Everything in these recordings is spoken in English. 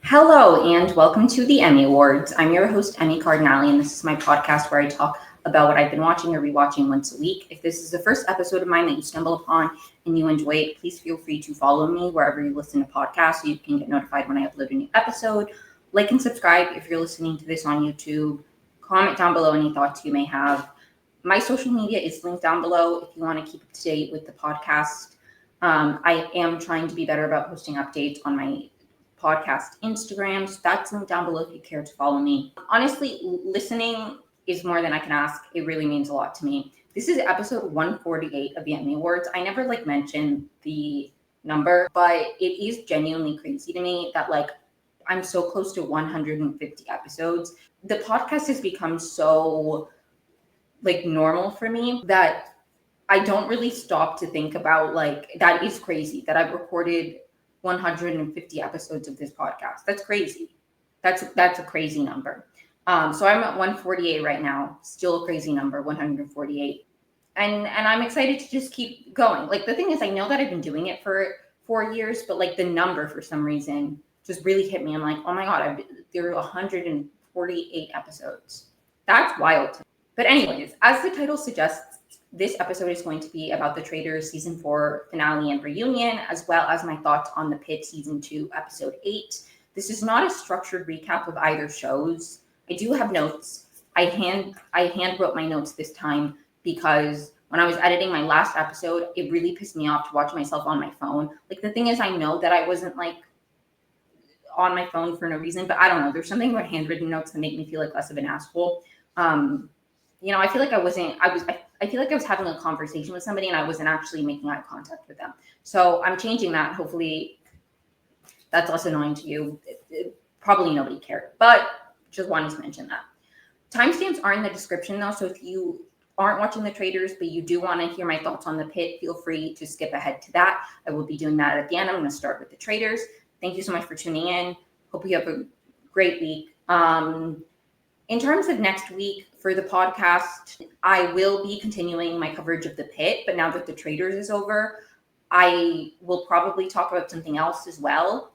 Hello, and welcome to the Emmy Awards. I'm your host, Emmy Cardinale, and this is my podcast where I talk about what I've been watching or rewatching once a week. If this is the first episode of mine that you stumble upon and you enjoy it, please feel free to follow me wherever you listen to podcasts so you can get notified when I upload a new episode. Like and subscribe if you're listening to this on YouTube. Comment down below any thoughts you may have. My social media is linked down below if you want to keep up to date with the podcast. I am trying to be better about posting updates on my podcast Instagram. So that's linked down below if you care to follow me. Honestly, listening is more than I can ask. It really means a lot to me. This is episode 148 of the Emmy Awards. I never mention the number, but it is genuinely crazy to me that I'm so close to 150 episodes. The podcast has become so normal for me that I don't really stop to think about that is crazy that I've recorded 150 episodes of this podcast. That's crazy. That's a crazy number. So I'm at 148 right now. Still a crazy number, 148. And I'm excited to just keep going. The thing is, I know that I've been doing it for 4 years, but the number for some reason just really hit me. I'm like, oh my God, there are 148 episodes. That's wild to me. But anyways, as the title suggests, this episode is going to be about the Traitors Season 4 finale and reunion, as well as my thoughts on the Pitt Season 2 Episode 8. This is not a structured recap of either shows. I do have notes. I hand wrote my notes this time because when I was editing my last episode, it really pissed me off to watch myself on my phone. The thing is, I know that I wasn't on my phone for no reason, but I don't know. There's something about handwritten notes that make me feel less of an asshole. I feel like I feel like I was having a conversation with somebody and I wasn't actually making eye contact with them. So I'm changing that. Hopefully that's less annoying to you. Probably nobody cared, but just wanted to mention that. Timestamps are in the description though. So if you aren't watching the Traitors, but you do want to hear my thoughts on the Pit, feel free to skip ahead to that. I will be doing that at the end. I'm going to start with the Traitors. Thank you so much for tuning in. Hope you have a great week. In terms of next week for the podcast, I will be continuing my coverage of the Pit, but now that the Traitors is over, I will probably talk about something else as well.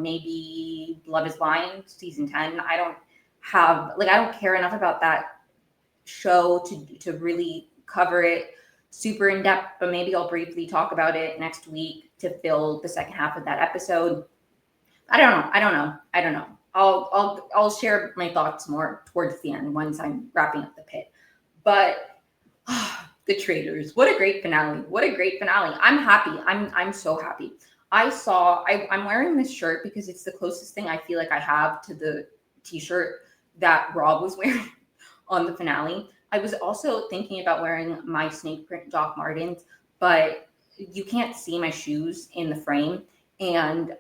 Maybe Love is Blind season 10. I don't care enough about that show to really cover it super in depth, but maybe I'll briefly talk about it next week to fill the second half of that episode. I don't know. I'll share my thoughts more towards the end once I'm wrapping up the Pit. But the Traitors, what a great finale. I'm happy. I'm so happy. I'm wearing this shirt because it's the closest thing I feel like I have to the t-shirt that Rob was wearing on the finale. I was also thinking about wearing my snake print Doc Martens, but you can't see my shoes in the frame and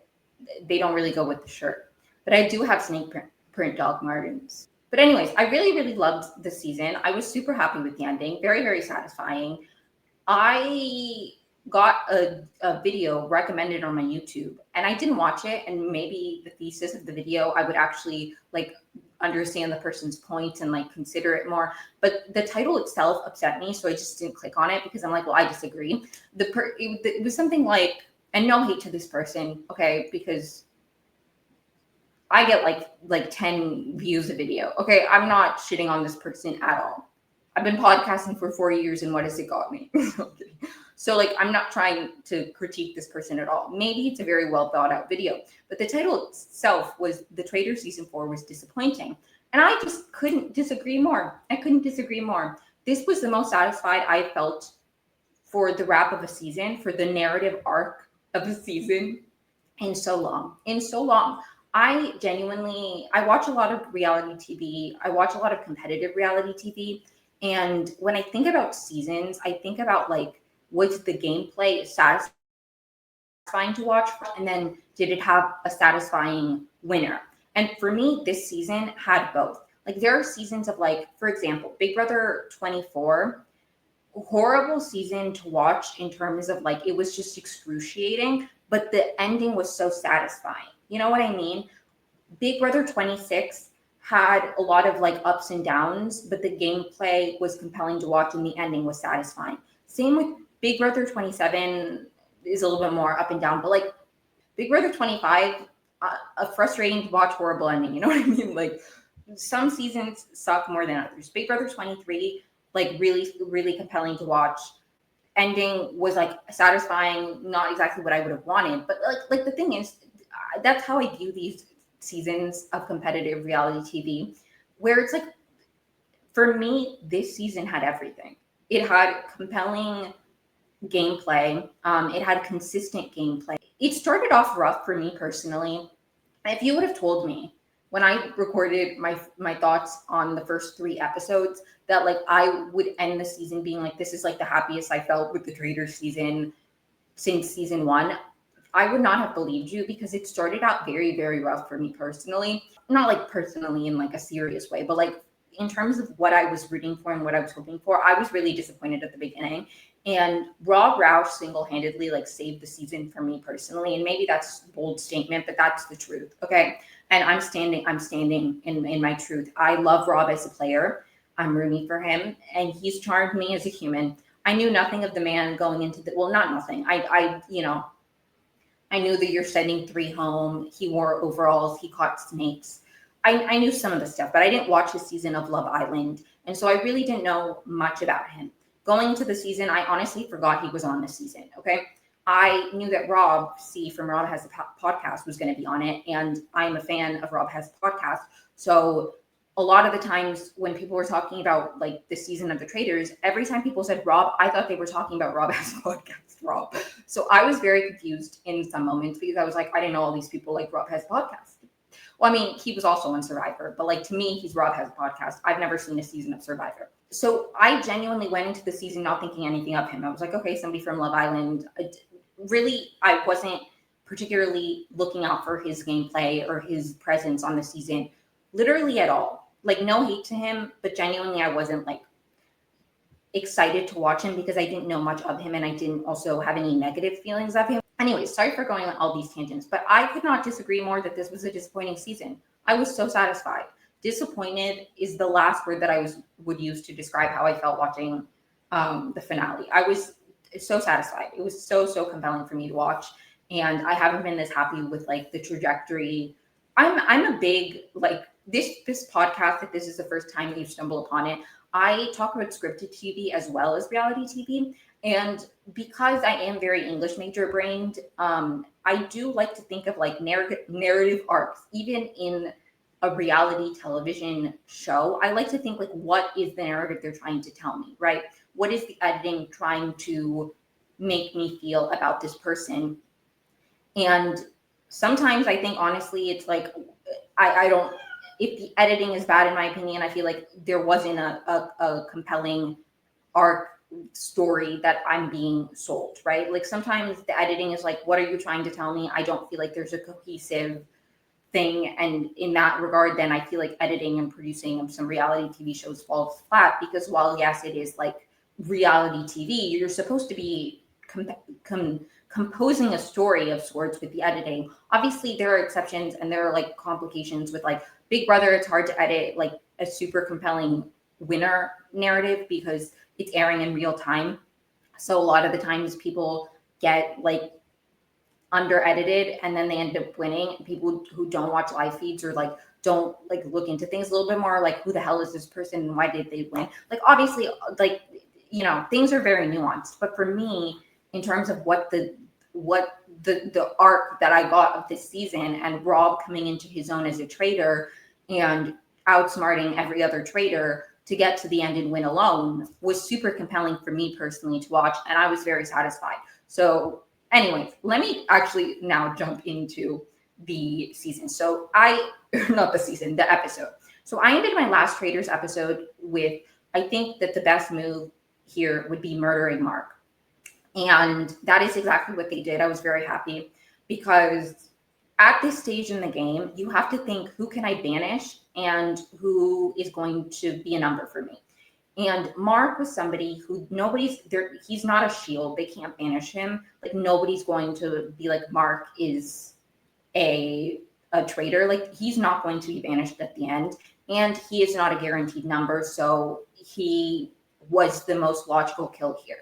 they don't really go with the shirt. But I do have snake print Doc Martens. But anyways, I really, really loved the season. I was super happy with the ending. Very, very satisfying. I got a video recommended on my YouTube and I didn't watch it. And maybe the thesis of the video, I would actually understand the person's point and consider it more. But the title itself upset me. So I just didn't click on it because I'm well, I disagree. It was something and no hate to this person, okay, because I get like 10 views a video. Okay, I'm not shitting on this person at all. I've been podcasting for 4 years and what has it got me? So I'm not trying to critique this person at all. Maybe it's a very well thought out video, but the title itself was The Traitors Season 4 was disappointing. And I just couldn't disagree more. This was the most satisfied I felt for the wrap of a season, for the narrative arc of a season in so long. I watch a lot of reality TV. I watch a lot of competitive reality TV. And when I think about seasons, I think about was the gameplay satisfying to watch? And then did it have a satisfying winner? And for me, this season had both. There are seasons of for example, Big Brother 24, horrible season to watch in terms of it was just excruciating, but the ending was so satisfying. You know what I mean? Big Brother 26 had a lot of ups and downs, but the gameplay was compelling to watch and the ending was satisfying. Same with Big Brother 27 is a little bit more up and down, but Big Brother 25 a frustrating to watch, horrible ending. You know what I mean? Like some seasons suck more than others. Big Brother 23, like really, really compelling to watch. Ending was like satisfying, not exactly what I would have wanted, but like the thing is, that's how I view these seasons of competitive reality TV, where it's like for me, this season had everything. It had compelling gameplay. It had consistent gameplay. It started off rough for me personally. If you would have told me when I recorded my thoughts on the first 3 episodes that like I would end the season being like, this is like the happiest I felt with the Traitors season since season 1, I would not have believed you because it started out very, very rough for me personally. Not like personally in like a serious way, but like in terms of what I was rooting for and what I was hoping for, I was really disappointed at the beginning. And Rob Roush single-handedly like saved the season for me personally. And maybe that's a bold statement, but that's the truth. Okay. And I'm standing in my truth. I love Rob as a player. I'm rooting for him, and he's charmed me as a human. I knew nothing of the man going into the not nothing. I knew that you're sending 3 home. He wore overalls. He caught snakes. I knew some of the stuff, but I didn't watch his season of Love Island. And so I really didn't know much about him. Going into the season, I honestly forgot he was on this season. Okay. I knew that Rob C from Rob Has a Podcast was going to be on it. And I'm a fan of Rob Has a Podcast. So a lot of the times when people were talking about like the season of the Traitors, every time people said Rob, I thought they were talking about Rob Has a Podcast, Rob. So I was very confused in some moments because I was like, I didn't know all these people like Rob Has a Podcast. Well, I mean, he was also on Survivor, but like to me, he's Rob Has a Podcast. I've never seen a season of Survivor. So I genuinely went into the season not thinking anything of him. I was like, okay, somebody from Love Island. Really, I wasn't particularly looking out for his gameplay or his presence on the season, literally at all. Like no hate to him, but genuinely I wasn't like excited to watch him because I didn't know much of him and I didn't also have any negative feelings of him. Anyways, sorry for going on all these tangents, but I could not disagree more that this was a disappointing season. I was so satisfied. Disappointed is the last word that I would use to describe how I felt watching the finale. I was so satisfied. It was so compelling for me to watch, and I haven't been this happy with like the trajectory. I'm a big like this podcast. If this is the first time you stumble upon it, I talk about scripted TV as well as reality TV. And because I am very English major brained, I do like to think of like narrative arcs, even in a reality television show. I like to think like, what is the narrative they're trying to tell me, right? What is the editing trying to make me feel about this person? And sometimes I think honestly, it's like, I don't, if the editing is bad, in my opinion, I feel like there wasn't a compelling arc story that I'm being sold, right? Like sometimes the editing is like, what are you trying to tell me? I don't feel like there's a cohesive thing. And in that regard, then I feel like editing and producing of some reality TV shows falls flat because while yes, it is like reality TV, you're supposed to be composing a story of sorts with the editing. Obviously, there are exceptions and there are like complications with like Big Brother. It's hard to edit like a super compelling winner narrative because it's airing in real time. So a lot of the times people get like under edited and then they end up winning. People who don't watch live feeds or like don't like look into things a little bit more, like who the hell is this person and why did they win? Like obviously, like things are very nuanced. But for me, in terms of what the arc that I got of this season and Rob coming into his own as a traitor and outsmarting every other traitor to get to the end and win alone was super compelling for me personally to watch, and I was very satisfied. So anyways, let me actually now jump into the season. So not the season, the episode. So I ended my last Traitors episode with, I think that the best move here would be murdering Mark. And that is exactly what they did. I was very happy because at this stage in the game, you have to think, who can I banish and who is going to be a number for me? And Mark was somebody who nobody's there. He's not a shield. They can't banish him. Like nobody's going to be like, Mark is a traitor. Like he's not going to be banished at the end. And he is not a guaranteed number. So he was the most logical kill here.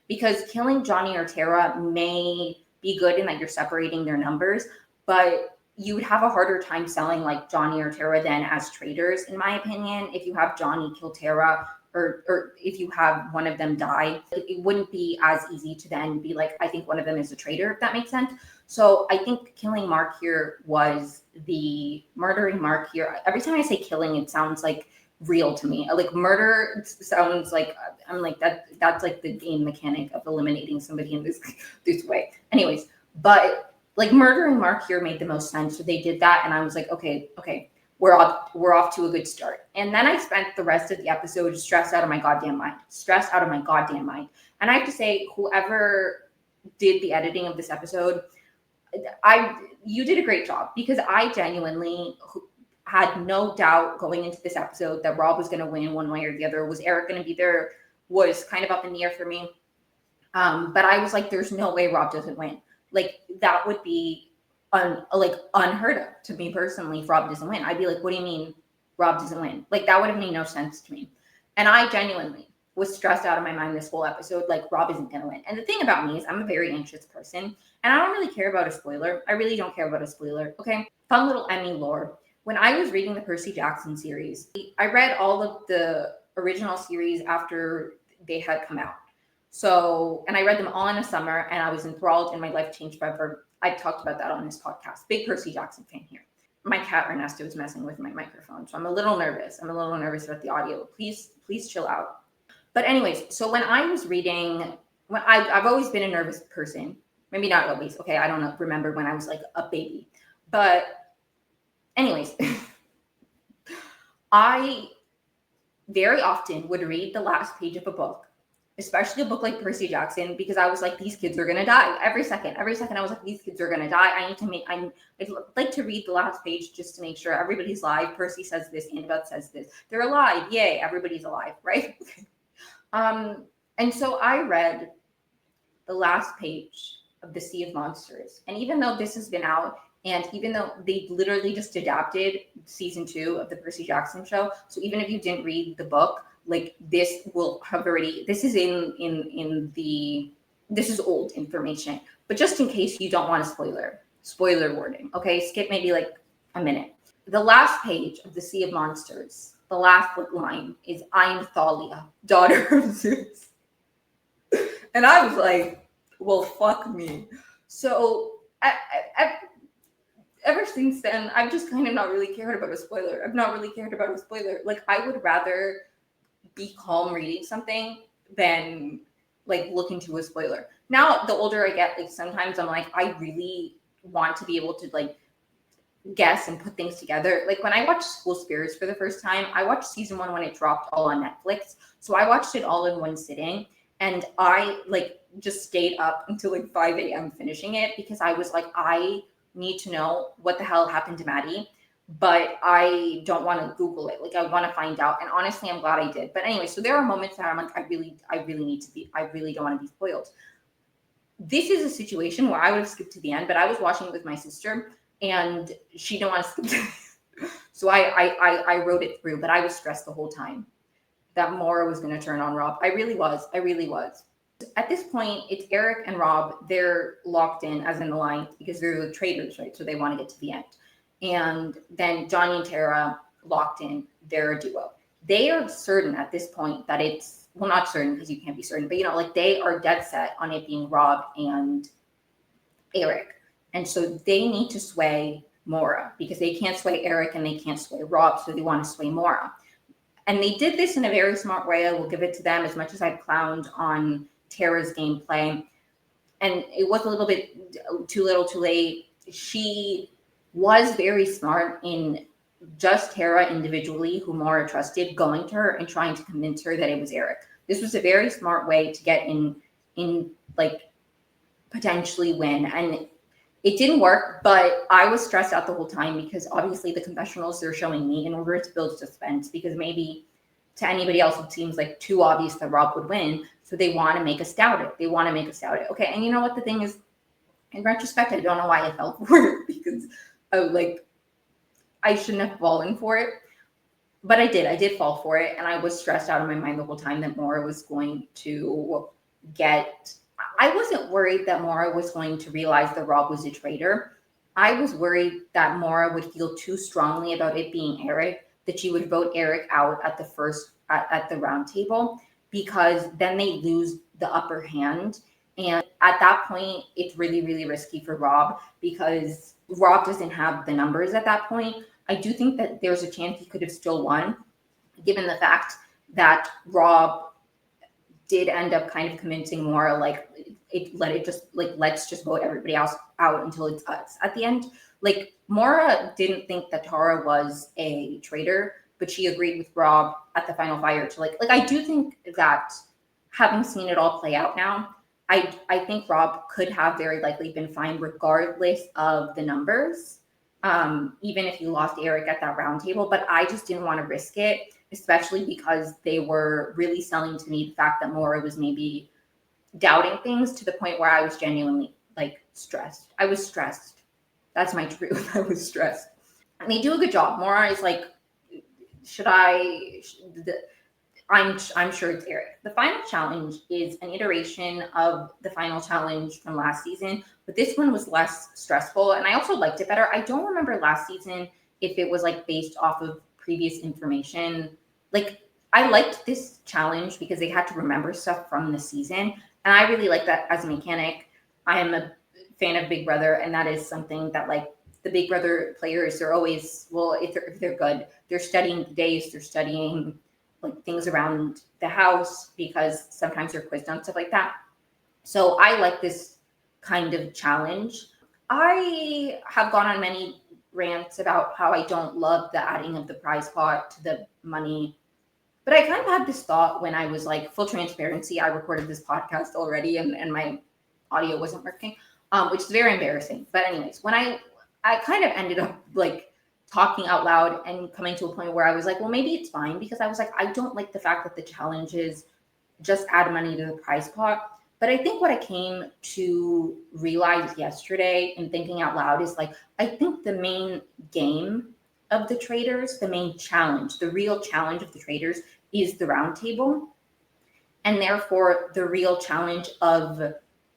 Because killing Johnny or Tara may be good in that you're separating their numbers, but you would have a harder time selling like Johnny or Tara than as traitors, in my opinion. If you have Johnny kill Tara, or if you have one of them die, it wouldn't be as easy to then be like, I think one of them is a traitor, if that makes sense. So I think killing Mark here was the murdering Mark here. Every time I say killing, it sounds like real to me. Like murder sounds like I'm like that's like the game mechanic of eliminating somebody in this way. Anyways, but like murdering Mark here made the most sense. So they did that, and I was like, okay, we're off to a good start. And then I spent the rest of the episode stressed out of my goddamn mind. And I have to say, whoever did the editing of this episode, you did a great job, because I genuinely had no doubt going into this episode that Rob was going to win one way or the other. Was Eric going to be there? Was kind of up in the air for me. But I was like, there's no way Rob doesn't win. Like that would be unheard of to me personally if Rob doesn't win. I'd be like, what do you mean Rob doesn't win? Like that would have made no sense to me. And I genuinely was stressed out of my mind this whole episode, like Rob isn't going to win. And the thing about me is I'm a very anxious person, and I don't really care about a spoiler. I really don't care about a spoiler. Okay. Fun little Emmy lore. When I was reading the Percy Jackson series, I read all of the original series after they had come out. So, and I read them all in a summer, and I was enthralled, and my life changed forever. I've talked about that on this podcast. Big Percy Jackson fan here. My cat Ernesto is messing with my microphone, so I'm a little nervous. About the audio. Please chill out. But anyways, so when I was reading, I've always been a nervous person. Maybe not always. Okay, I don't know. Remember when I was like a baby. But anyways, I very often would read the last page of a book, especially a book like Percy Jackson, because I was like, these kids are going to die every second. I was like, these kids are going to die. I'd like to read the last page just to make sure everybody's alive. Percy says this, Annabeth says this. They're alive. Yay, everybody's alive, right? And so I read the last page of The Sea of Monsters. And even though this has been out, and even though they literally just adapted season 2 of the Percy Jackson show, so even if you didn't read the book, like this will have already, this is this is old information, but just in case you don't want a spoiler warning, okay, skip maybe like a minute. The last page of The Sea of Monsters, the last line is, I'm Thalia, daughter of Zeus. And I was like, well, fuck me. So ever since then, I've just kind of not really cared about a spoiler. Like, I would rather be calm reading something than like look into a spoiler. Now, the older I get, like sometimes I'm like, I really want to be able to like guess and put things together. Like when I watched School Spirits for the first time, I watched season 1 when it dropped all on Netflix. So I watched it all in one sitting, and I like just stayed up until like 5 a.m. finishing it, because I was like, I need to know what the hell happened to Maddie, but I don't want to Google it. Like I want to find out. And honestly, I'm glad I did. But anyway, so there are moments that I'm like, I really don't want to be spoiled. This is a situation where I would have skipped to the end, but I was watching it with my sister, and she didn't want to skip to the end. So I wrote it through, but I was stressed the whole time that Maura was going to turn on Rob. I really was. At this point, it's Eric and Rob. They're locked in, as in the line, because they're the traitors, right? So they want to get to the end. And then Johnny and Tara locked in. They're a duo. They are certain at this point that it's, well, not certain because you can't be certain, but like they are dead set on it being Rob and Eric. And so they need to sway Maura, because they can't sway Eric and they can't sway Rob. So they want to sway Maura. And they did this in a very smart way. I will give it to them, as much as I've clowned on Tara's gameplay. And it was a little bit too little too late. She was very smart in just Tara individually, who Maura trusted, going to her and trying to convince her that it was Eric. This was a very smart way to get in like potentially win. And it didn't work, but I was stressed out the whole time, because obviously the confessionals they're showing me in order to build suspense, because maybe to anybody else it seems like too obvious that Rob would win. So they want to make us doubt it. Okay, and you know what the thing is? In retrospect, I don't know why I fell for it, because I shouldn't have fallen for it. But I did fall for it, and I was stressed out of my mind the whole time that Maura was going to get... I wasn't worried that Maura was going to realize that Rob was a traitor. I was worried that Maura would feel too strongly about it being Eric, that she would vote Eric out at the first at the round table, because then they lose the upper hand. And at that point, it's really, really risky for Rob, because Rob doesn't have the numbers at that point. I do think that there's a chance he could have still won, given the fact that Rob did end up kind of convincing Maura, like, let's just vote everybody else out until it's us at the end. Like, Maura didn't think that Tara was a traitor, but she agreed with Rob at the final fire to like I do think that, having seen it all play out now, I think Rob could have very likely been fine regardless of the numbers, even if you lost Eric at that round table. But I just didn't want to risk it, especially because they were really selling to me the fact that Maura was maybe doubting things to the point where I was genuinely like stressed. I was stressed. That's my truth. I was stressed. And they do a good job. Maura is like, I'm sure it's Eric. The final challenge is an iteration of the final challenge from last season, but this one was less stressful, and I also liked it better. I don't remember last season if it was like based off of previous information. Like, I liked this challenge because they had to remember stuff from the season, and I really like that as a mechanic. I am a fan of Big Brother, and that is something that, like, the Big Brother players, they're always, well, if they're good, they're studying the days, they're studying like things around the house, because sometimes they're quizzed on stuff like that. So I like this kind of challenge. I have gone on many rants about how I don't love the adding of the prize pot to the money. But I kind of had this thought when I was like, full transparency, I recorded this podcast already and my audio wasn't working, which is very embarrassing. But anyways, when I kind of ended up like talking out loud and coming to a point where I was like, well, maybe it's fine, because I was like, I don't like the fact that the challenges just add money to the prize pot. But I think what I came to realize yesterday in thinking out loud is like, I think the main game of the Traitors, the main challenge, the real challenge of the Traitors is the round table. And therefore the real challenge of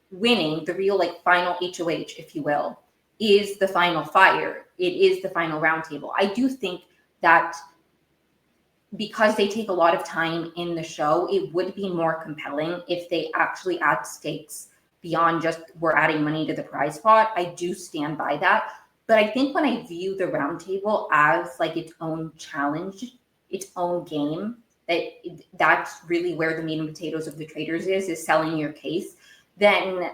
winning, the real like final HOH, if you will, is the final fire. It is the final roundtable. I do think that because they take a lot of time in the show, it would be more compelling if they actually add stakes beyond just we're adding money to the prize pot. I do stand by that. But I think when I view the roundtable as like its own challenge, its own game, that's really where the meat and potatoes of the Traitors is selling your case, then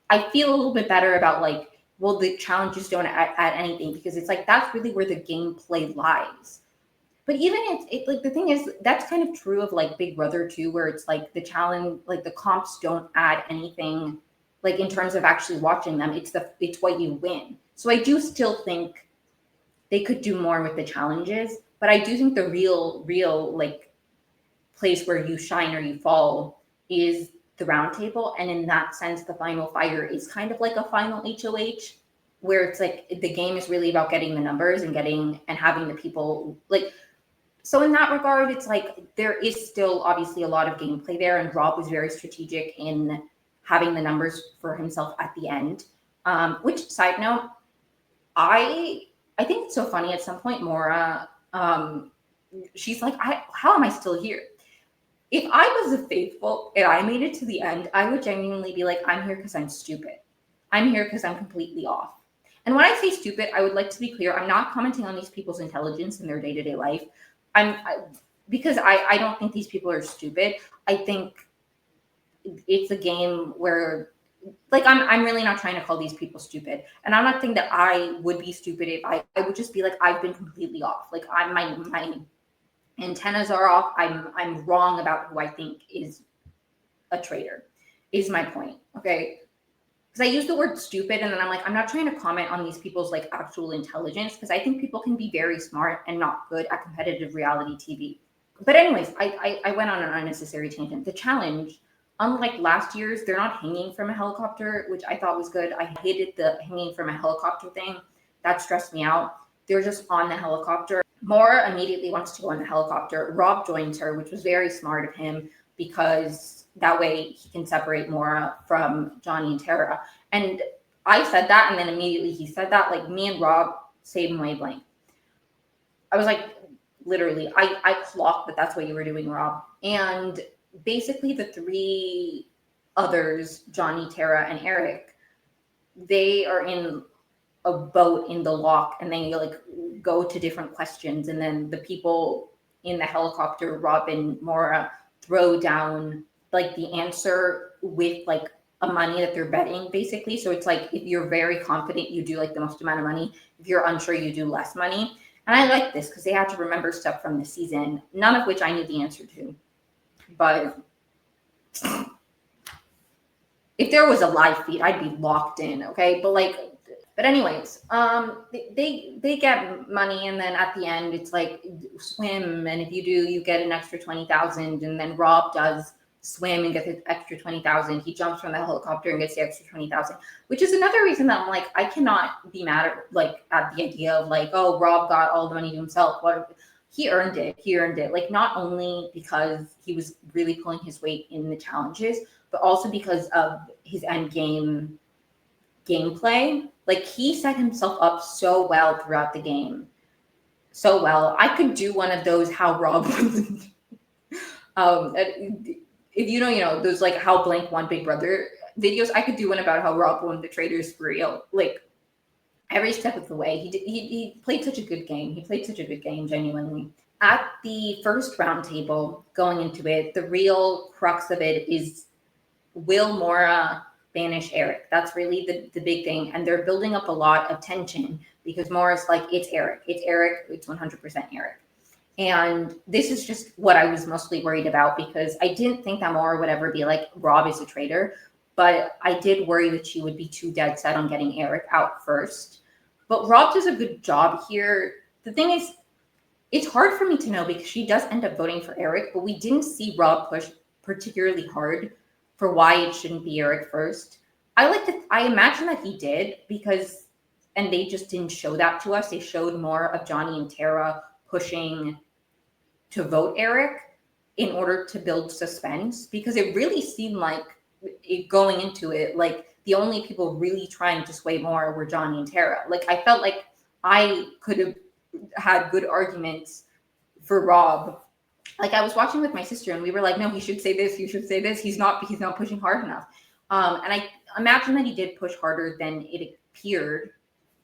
I feel a little bit better about like, well, the challenges don't add anything, because it's like that's really where the gameplay lies. But even it's like the thing is, that's kind of true of like Big Brother too, where it's like the challenge, like the comps don't add anything, like in terms of actually watching them. It's what you win. So I do still think they could do more with the challenges, but I do think the real like place where you shine or you fall is the round table. And in that sense, the final fire is kind of like a final HOH, where it's like the game is really about getting the numbers and having the people like. So in that regard, it's like there is still obviously a lot of gameplay there, and Rob was very strategic in having the numbers for himself at the end. Which, side note, I think it's so funny. At some point, Maura, she's like, how am I still here? If I was a faithful and I made it to the end, I would genuinely be like, I'm here because I'm stupid. I'm here because I'm completely off. And when I say stupid, I would like to be clear. I'm not commenting on these people's intelligence in their day-to-day life. Because I don't think these people are stupid. I think it's a game where, like, I'm really not trying to call these people stupid. And I'm not thinking that I would be stupid if I would just be like, I've been completely off. Like, my antennas are off. I'm wrong about who I think is a traitor, is my point. Okay. Because I use the word stupid, and then I'm like, I'm not trying to comment on these people's like actual intelligence, because I think people can be very smart and not good at competitive reality TV. But anyways, I went on an unnecessary tangent. The challenge, unlike last year's, they're not hanging from a helicopter, which I thought was good. I hated the hanging from a helicopter thing. That stressed me out. They're just on the helicopter. Maura immediately wants to go on the helicopter. Rob joins her, which was very smart of him, because that way he can separate Maura from Johnny and Tara. And I said that, and then immediately he said that. Like, me and Rob, same wavelength. I was like, literally, I clocked that that's what you were doing, Rob. And basically, the three others, Johnny, Tara, and Eric, they are in a boat in the lock, and then you like go to different questions, and then the people in the helicopter, Rob and Maura, throw down like the answer with like a money that they're betting, basically. So it's like if you're very confident, you do like the most amount of money. If you're unsure, you do less money. And I like this because they had to remember stuff from the season, none of which I knew the answer to. But if there was a live feed, I'd be locked in, okay? But anyways, they get money, and then at the end, it's like swim, and if you do, you get an extra 20,000. And then Rob does swim and gets the extra 20,000. He jumps from the helicopter and gets the extra 20,000, which is another reason that I'm like, I cannot be mad at the idea of like, oh, Rob got all the money to himself. What he earned it. He earned it. Like, not only because he was really pulling his weight in the challenges, but also because of his end game gameplay. Like, he set himself up so well throughout the game. So well. I could do one of those how Rob if you know, those like how blank won Big Brother videos. I could do one about how Rob won the Traitors for real. Like, every step of the way. He played such a good game. He played such a good game, genuinely. At the first round table, going into it, the real crux of it is, will Maura banish Eric? That's really the big thing. And they're building up a lot of tension because Maura's like, it's Eric. It's Eric. It's 100% Eric. And this is just what I was mostly worried about, because I didn't think that Maura would ever be like, Rob is a traitor. But I did worry that she would be too dead set on getting Eric out first. But Rob does a good job here. The thing is, it's hard for me to know because she does end up voting for Eric, but we didn't see Rob push particularly hard for why it shouldn't be Eric first. I imagine that he did, because, and they just didn't show that to us. They showed more of Johnny and Tara pushing to vote Eric in order to build suspense, because it really seemed like going into it, like the only people really trying to sway more were Johnny and Tara. Like, I felt like I could have had good arguments for Rob. Like, I was watching with my sister, and we were like, no, he should say this, you should say this. He's not pushing hard enough. And I imagine that he did push harder than it appeared,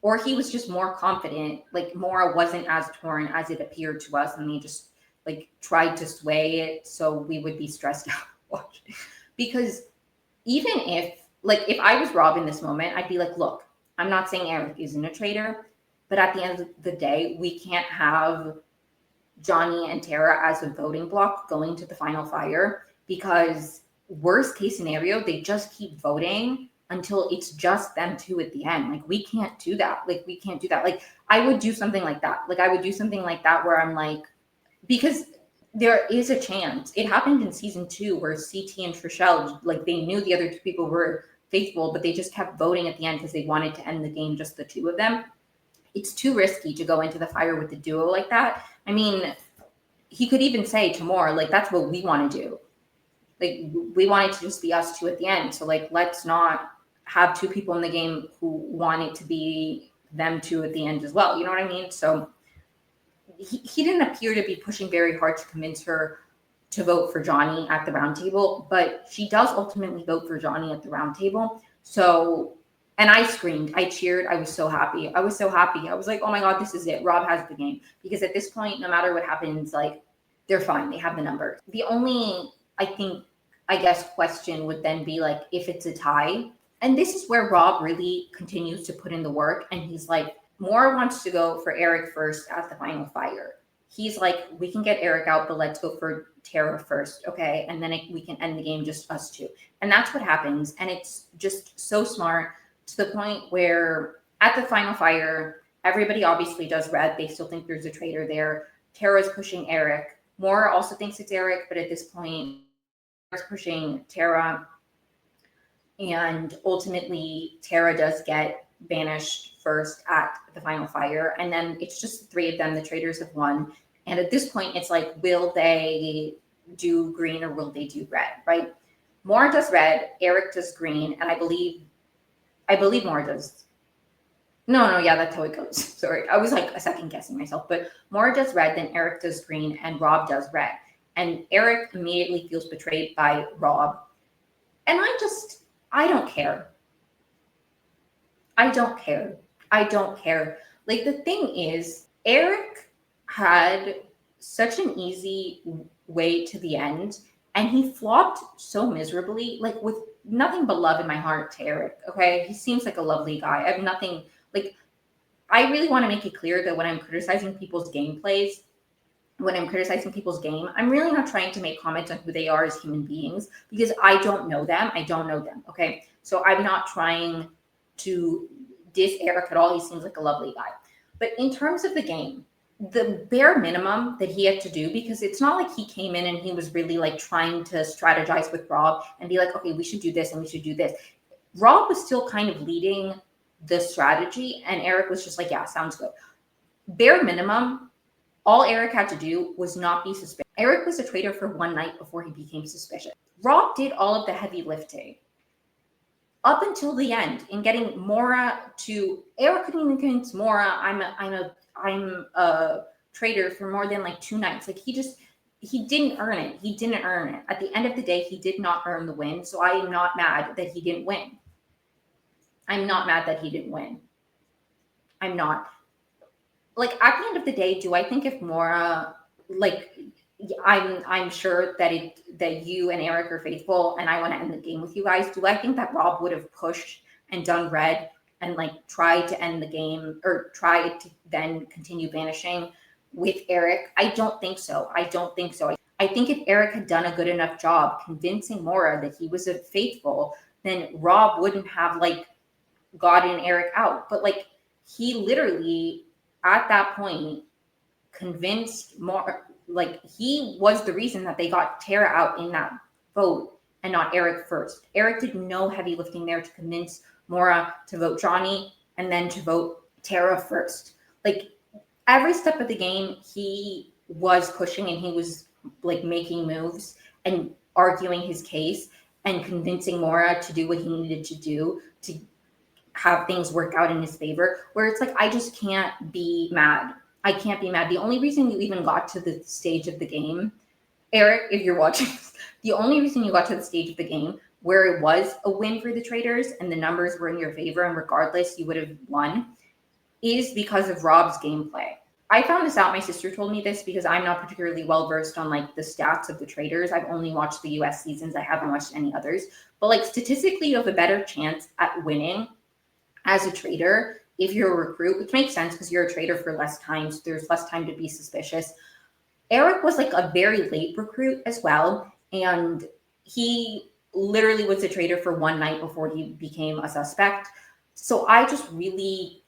or he was just more confident. Like, Maura wasn't as torn as it appeared to us, and they just like tried to sway it so we would be stressed out watching. Because even if I was Rob in this moment, I'd be like, look, I'm not saying Eric isn't a traitor, but at the end of the day, we can't have Johnny and Tara as a voting block going to the final fire, because worst case scenario, they just keep voting until it's just them two at the end. Like, we can't do that. Like, I would do something like that. Like, I would do something like that where I'm like, because there is a chance. It happened in season 2 where CT and Trishelle, like, they knew the other two people were faithful, but they just kept voting at the end because they wanted to end the game, just the two of them. It's too risky to go into the fire with the duo like that. I mean, he could even say to Maura, like, that's what we want to do. Like, we want it to just be us two at the end. So, like, let's not have two people in the game who want it to be them two at the end as well. You know what I mean? So he didn't appear to be pushing very hard to convince her to vote for Johnny at the round table, but she does ultimately vote for Johnny at the round table. So, and I screamed, I cheered, I was so happy. I was like, oh my God, this is it. Rob has the game. Because at this point, no matter what happens, like, they're fine. They have the numbers. The only, I guess, question would then be like, if it's a tie. And this is where Rob really continues to put in the work. And he's like, Maura wants to go for Eric first at the final fire. He's like, we can get Eric out, but let's go for Tara first, okay? And then we can end the game just us two. And that's what happens. And it's just so smart, to the point where at the final fire, everybody obviously does red. They still think there's a traitor there. Tara's pushing Eric. Maura also thinks it's Eric, but at this point, Tara's pushing Tara. And ultimately, Tara does get banished first at the final fire. And then it's just the three of them. The traitors have won. And at this point, it's like, will they do green or will they do red, right? Maura does red, Eric does green, and I believe I believe Mora does. No, yeah, that's how it goes. Sorry, I was like a second guessing myself. But Mora does red, then Eric does green, and Rob does red. And Eric immediately feels betrayed by Rob. And I don't care. I don't care. I don't care. Like, the thing is, Eric had such an easy way to the end, and he flopped so miserably, like, with nothing but love in my heart to Eric. Okay. He seems like a lovely guy. I have nothing, like, I really want to make it clear that when I'm criticizing people's gameplays, when I'm criticizing people's game, I'm really not trying to make comments on who they are as human beings because I don't know them. I don't know them. Okay. So I'm not trying to diss Eric at all. He seems like a lovely guy. But in terms of the game, the bare minimum that he had to do, because it's not like he came in and he was really like trying to strategize with Rob and be like, okay, we should do this and we should do this. Rob was still kind of leading the strategy, and Eric was just like, yeah, sounds good. Bare minimum, all Eric had to do was not be suspicious. Eric was a traitor for one night before he became suspicious. Rob did all of the heavy lifting up until the end in getting Mora to. Eric couldn't even convince Mora, I'm a traitor for more than like 2 nights. Like, he didn't earn it. He didn't earn it. At the end of the day, he did not earn the win. So I am not mad that he didn't win. I'm not mad that he didn't win. I'm not. Like, at the end of the day, do I think if Mora, like, I'm sure that you and Eric are faithful and I want to end the game with you guys, do I think that Rob would have pushed and done red and like tried to end the game or tried to then continue vanishing with Eric? I don't think so. I don't think so. I think if Eric had done a good enough job convincing Mora that he was a faithful, then Rob wouldn't have like gotten Eric out. But like, he literally at that point convinced more, like, he was the reason that they got Tara out in that vote and not Eric first. Eric did no heavy lifting there to convince Mora to vote Johnny and then to vote Tara first. Like, every step of the game, he was pushing and he was like making moves and arguing his case and convincing Mora to do what he needed to do to have things work out in his favor, where it's like, I just can't be mad. I can't be mad. The only reason you even got to the stage of the game, Eric, if you're watching, the only reason you got to the stage of the game where it was a win for the Traitors and the numbers were in your favor and regardless you would have won, is because of Rob's gameplay. I found this out. My sister told me this because I'm not particularly well versed on like the stats of the Traitors. I've only watched the US seasons. I haven't watched any others. But like, statistically, you have a better chance at winning as a traitor if you're a recruit, which makes sense because you're a traitor for less time, so there's less time to be suspicious. Eric was like a very late recruit as well, and he literally was a traitor for one night before he became a suspect. So I just really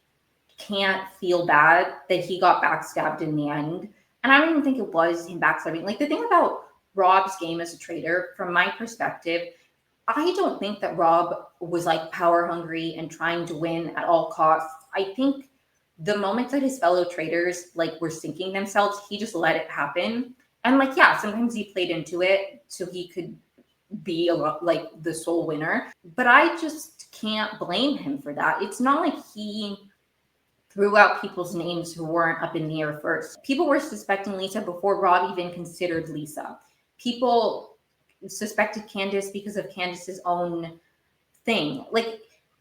can't feel bad that he got backstabbed in the end. And I don't even think it was him backstabbing. Like, the thing about Rob's game as a traitor, from my perspective, I don't think that Rob was like power hungry and trying to win at all costs. I think the moment that his fellow traders like were sinking themselves, he just let it happen. And like, yeah, sometimes he played into it so he could be like the sole winner. But I just can't blame him for that. It's not like he threw out people's names who weren't up in the air first. People were suspecting Lisa before Rob even considered Lisa. People suspected Candace because of Candace's own thing. Like,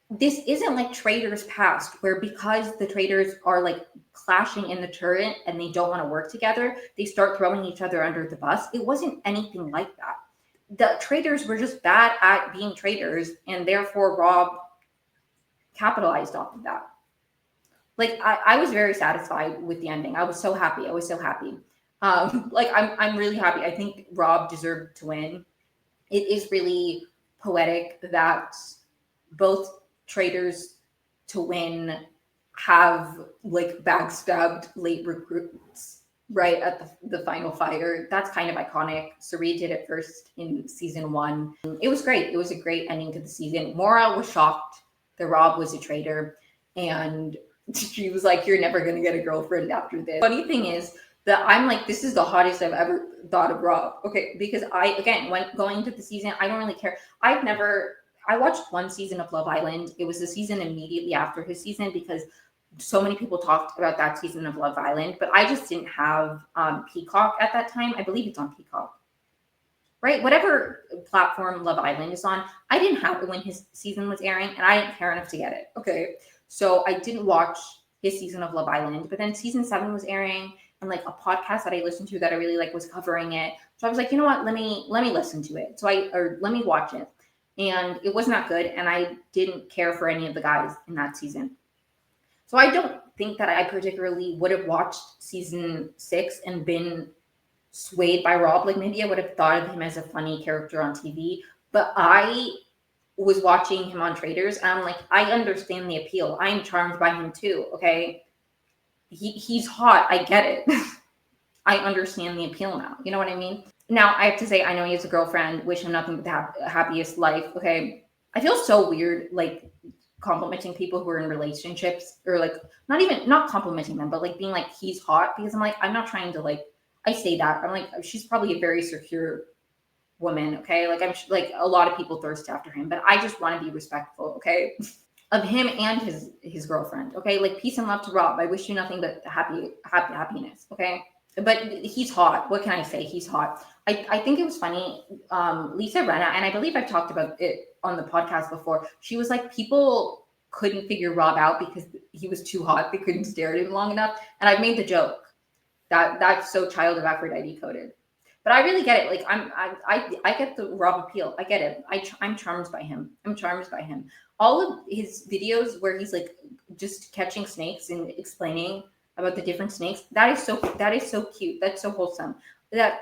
this isn't like Traitors past, where because the Traitors are like clashing in the turret and they don't want to work together, they start throwing each other under the bus. It wasn't anything like that. The Traitors were just bad at being traitors, and therefore Rob capitalized off of that. Like, I was very satisfied with the ending. I was so happy. I was so happy. Like, I'm really happy. I think Rob deserved to win. It is really poetic that both traitors to win have like backstabbed late recruits right at the final fire. That's kind of iconic. Sari did it first in season 1. It was great. It was a great ending to the season. Mora was shocked that Rob was a traitor, and she was like, you're never going to get a girlfriend after this. Funny thing is that I'm like, this is the hottest I've ever thought of Rob. Okay, because I, again, when going into the season, I don't really care. I watched one season of Love Island. It was the season immediately after his season because so many people talked about that season of Love Island, but I just didn't have Peacock at that time. I believe it's on Peacock, right? Whatever platform Love Island is on, I didn't have it when his season was airing, and I didn't care enough to get it. Okay, so I didn't watch his season of Love Island, but then season 7 was airing, and like a podcast that I listened to that I really like was covering it. So I was like, you know what? Let me listen to it. Let me watch it, and it was not good, and I didn't care for any of the guys in that season. So I don't think that I particularly would have watched season 6 and been swayed by Rob. Like maybe I would have thought of him as a funny character on TV, but I was watching him on Traitors and I'm like, I understand the appeal. I am charmed by him too. Okay. He's hot. I get it. I understand the appeal now. You know what I mean? Now I have to say, I know he has a girlfriend, wish him nothing but the happiest life. Okay. I feel so weird, like complimenting people who are in relationships or like not complimenting them, but like being like, he's hot because I'm like, I'm not trying to like, I say that. I'm like, she's probably a very secure woman. Okay. Like like a lot of people thirst after him, but I just want to be respectful. Okay. Of him and his girlfriend. Okay. Like peace and love to Rob. I wish you nothing but happiness. Okay. But he's hot. What can I say? He's hot. I think it was funny. Lisa Rinna, and I believe I've talked about it on the podcast before. She was like, people couldn't figure Rob out because he was too hot. They couldn't stare at him long enough. And I've made the joke that's so child of Aphrodite coded. But I really get it. Like I get the Rob appeal. I get it. I'm charmed by him. I'm charmed by him. All of his videos where he's like just catching snakes and explaining about the different snakes. That is so cute. That's so wholesome. That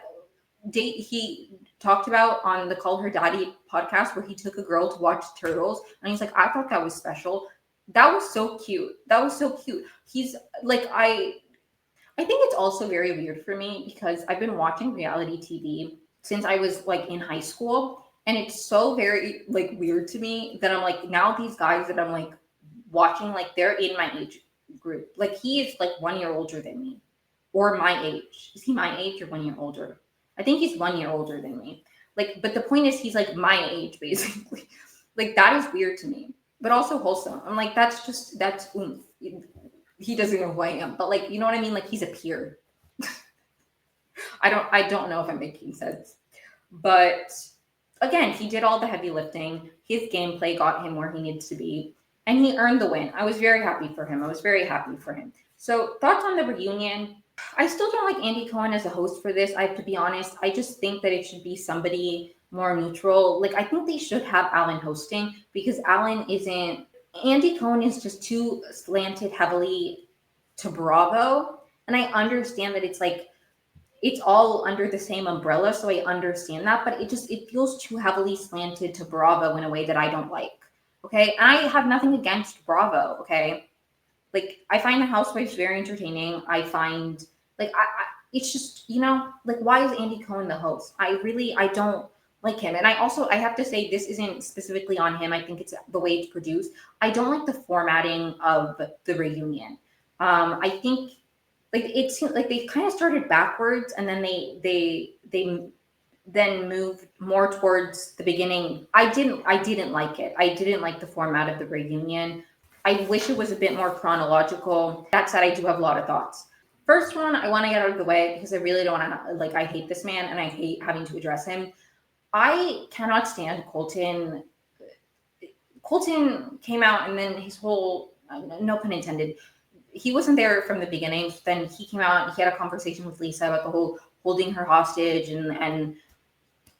date he talked about on the Call Her Daddy podcast where he took a girl to watch turtles and he's like, I thought that was special. That was so cute. That was so cute. He's like, I think it's also very weird for me because I've been watching reality TV since I was like in high school. And it's so very like weird to me that I'm like, now these guys that I'm like watching, like they're in my age group. Like he is like 1 year older than me or my age. Is he my age or 1 year older? I think he's 1 year older than me. Like, but the point is he's like my age basically. Like that is weird to me, but also wholesome. I'm like, that's he doesn't know who I am, but like, you know what I mean? Like he's a peer. I don't know if I'm making sense, but again, he did all the heavy lifting. His gameplay got him where he needs to be and he earned the win. I was very happy for him. So thoughts on the reunion? I still don't like Andy Cohen as a host for this. I have to be honest. I just think that it should be somebody more neutral. Like I think they should have Alan hosting because Andy Cohen is just too slanted heavily to Bravo. And I understand that it's like, it's all under the same umbrella. So I understand that, but it feels too heavily slanted to Bravo in a way that I don't like. Okay. And I have nothing against Bravo. Okay. Like I find the Housewives very entertaining. I find like, it's just, you know, like why is Andy Cohen the host? I don't like him. And I have to say this isn't specifically on him. I think it's the way it's produced. I don't like the formatting of the reunion. I think like it seemed like they kind of started backwards and then they then moved more towards the beginning. I didn't like it. I didn't like the format of the reunion. I wish it was a bit more chronological. That said, I do have a lot of thoughts. First one, I want to get out of the way because I really don't want to, like, I hate this man and I hate having to address him. I cannot stand Colton. Colton came out and then his whole, no pun intended, he wasn't there from the beginning. Then he came out and he had a conversation with Lisa about the whole holding her hostage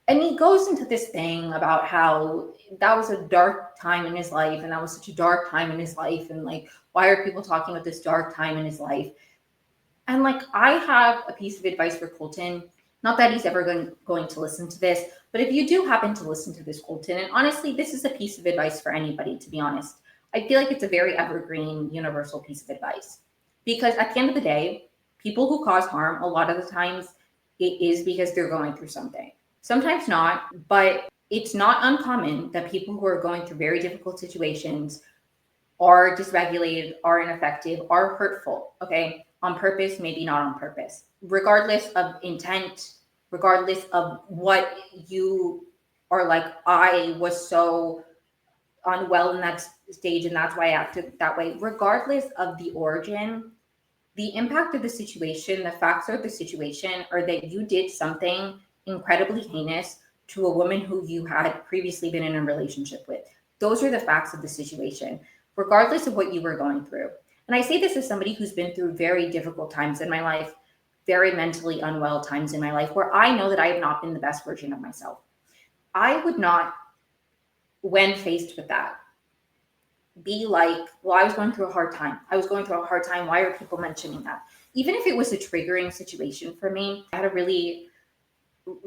and he goes into this thing about how that was a dark time in his life and that was such a dark time in his life and like why are people talking about this dark time in his life? And like I have a piece of advice for Colton. Not that he's ever going to listen to this, but if you do happen to listen to this, Colton, and honestly, this is a piece of advice for anybody, to be honest. I feel like it's a very evergreen, universal piece of advice. Because at the end of the day, people who cause harm, a lot of the times, it is because they're going through something. Sometimes not, but it's not uncommon that people who are going through very difficult situations are dysregulated, are ineffective, are hurtful, okay? On purpose, maybe not on purpose. Regardless of intent, regardless of what you are like, I was so unwell in that stage, and that's why I acted that way. Regardless of the origin, the impact of the situation, the facts of the situation are that you did something incredibly heinous to a woman who you had previously been in a relationship with. Those are the facts of the situation, regardless of what you were going through. And I say this as somebody who's been through very difficult times in my life, very mentally unwell times in my life, where I know that I have not been the best version of myself. I would not, when faced with that, be like, well, I was going through a hard time. I was going through a hard time. Why are people mentioning that? Even if it was a triggering situation for me, I had a really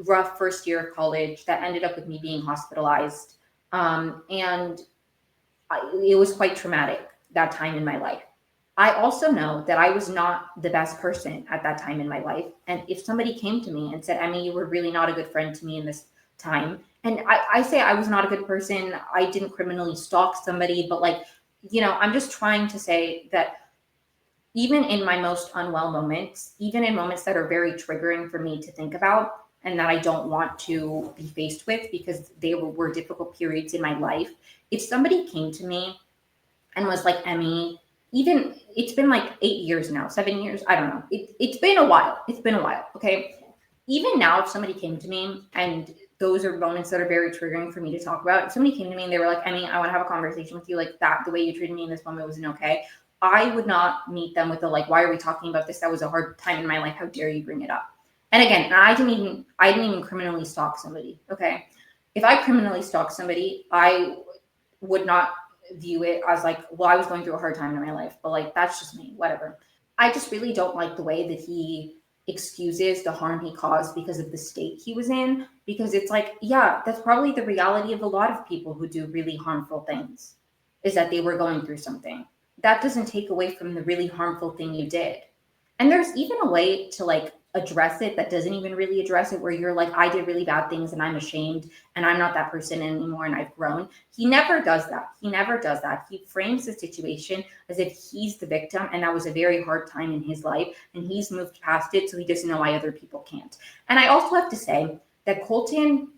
rough first year of college that ended up with me being hospitalized. And it was quite traumatic, that time in my life. I also know that I was not the best person at that time in my life. And if somebody came to me and said, Emmy, you were really not a good friend to me in this time. And I say I was not a good person. I didn't criminally stalk somebody, but like, I'm just trying to say that even in my most unwell moments, even in moments that are very triggering for me to think about and that I don't want to be faced with because they were difficult periods in my life, if somebody came to me and was like, Emmy, even it's been like 8 years now, 7 years, I don't know. It's been a while. It's been a while. Okay. Even now, if somebody came to me, and those are moments that are very triggering for me to talk about, if somebody came to me and they were like, Emmy, I want to have a conversation with you, like that, the way you treated me in this moment wasn't okay. I would not meet them with the like, why are we talking about this? That was a hard time in my life. How dare you bring it up? And again, I didn't even criminally stalk somebody. Okay. If I criminally stalked somebody, I would not view it as like, well, I was going through a hard time in my life, but like, that's just me, whatever. I just really don't like the way that he excuses the harm he caused because of the state he was in, because it's like, yeah, that's probably the reality of a lot of people who do really harmful things, is that they were going through something. That doesn't take away from the really harmful thing you did. And there's even a way to like address it that doesn't even really address it, where you're like, I did really bad things and I'm ashamed and I'm not that person anymore and I've grown. He never does that. He never does that. He frames the situation as if he's the victim and that was a very hard time in his life and he's moved past it, so he doesn't know why other people can't. And I also have to say that Colton,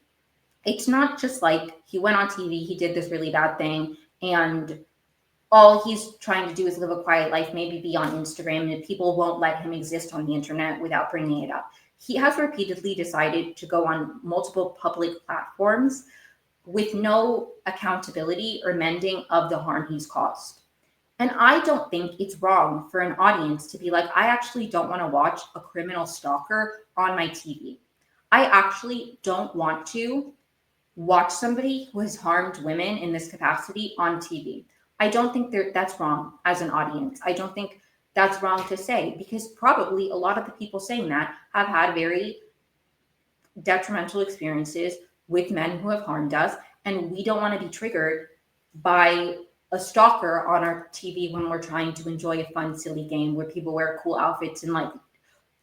it's not just like he went on TV, he did this really bad thing, and all he's trying to do is live a quiet life, maybe be on Instagram, and people won't let him exist on the internet without bringing it up. He has repeatedly decided to go on multiple public platforms with no accountability or mending of the harm he's caused. And I don't think it's wrong for an audience to be like, I actually don't want to watch a criminal stalker on my TV. I actually don't want to watch somebody who has harmed women in this capacity on TV. I don't think that's wrong as an audience. I don't think that's wrong to say, because probably a lot of the people saying that have had very detrimental experiences with men who have harmed us. And we don't want to be triggered by a stalker on our TV when we're trying to enjoy a fun, silly game where people wear cool outfits and like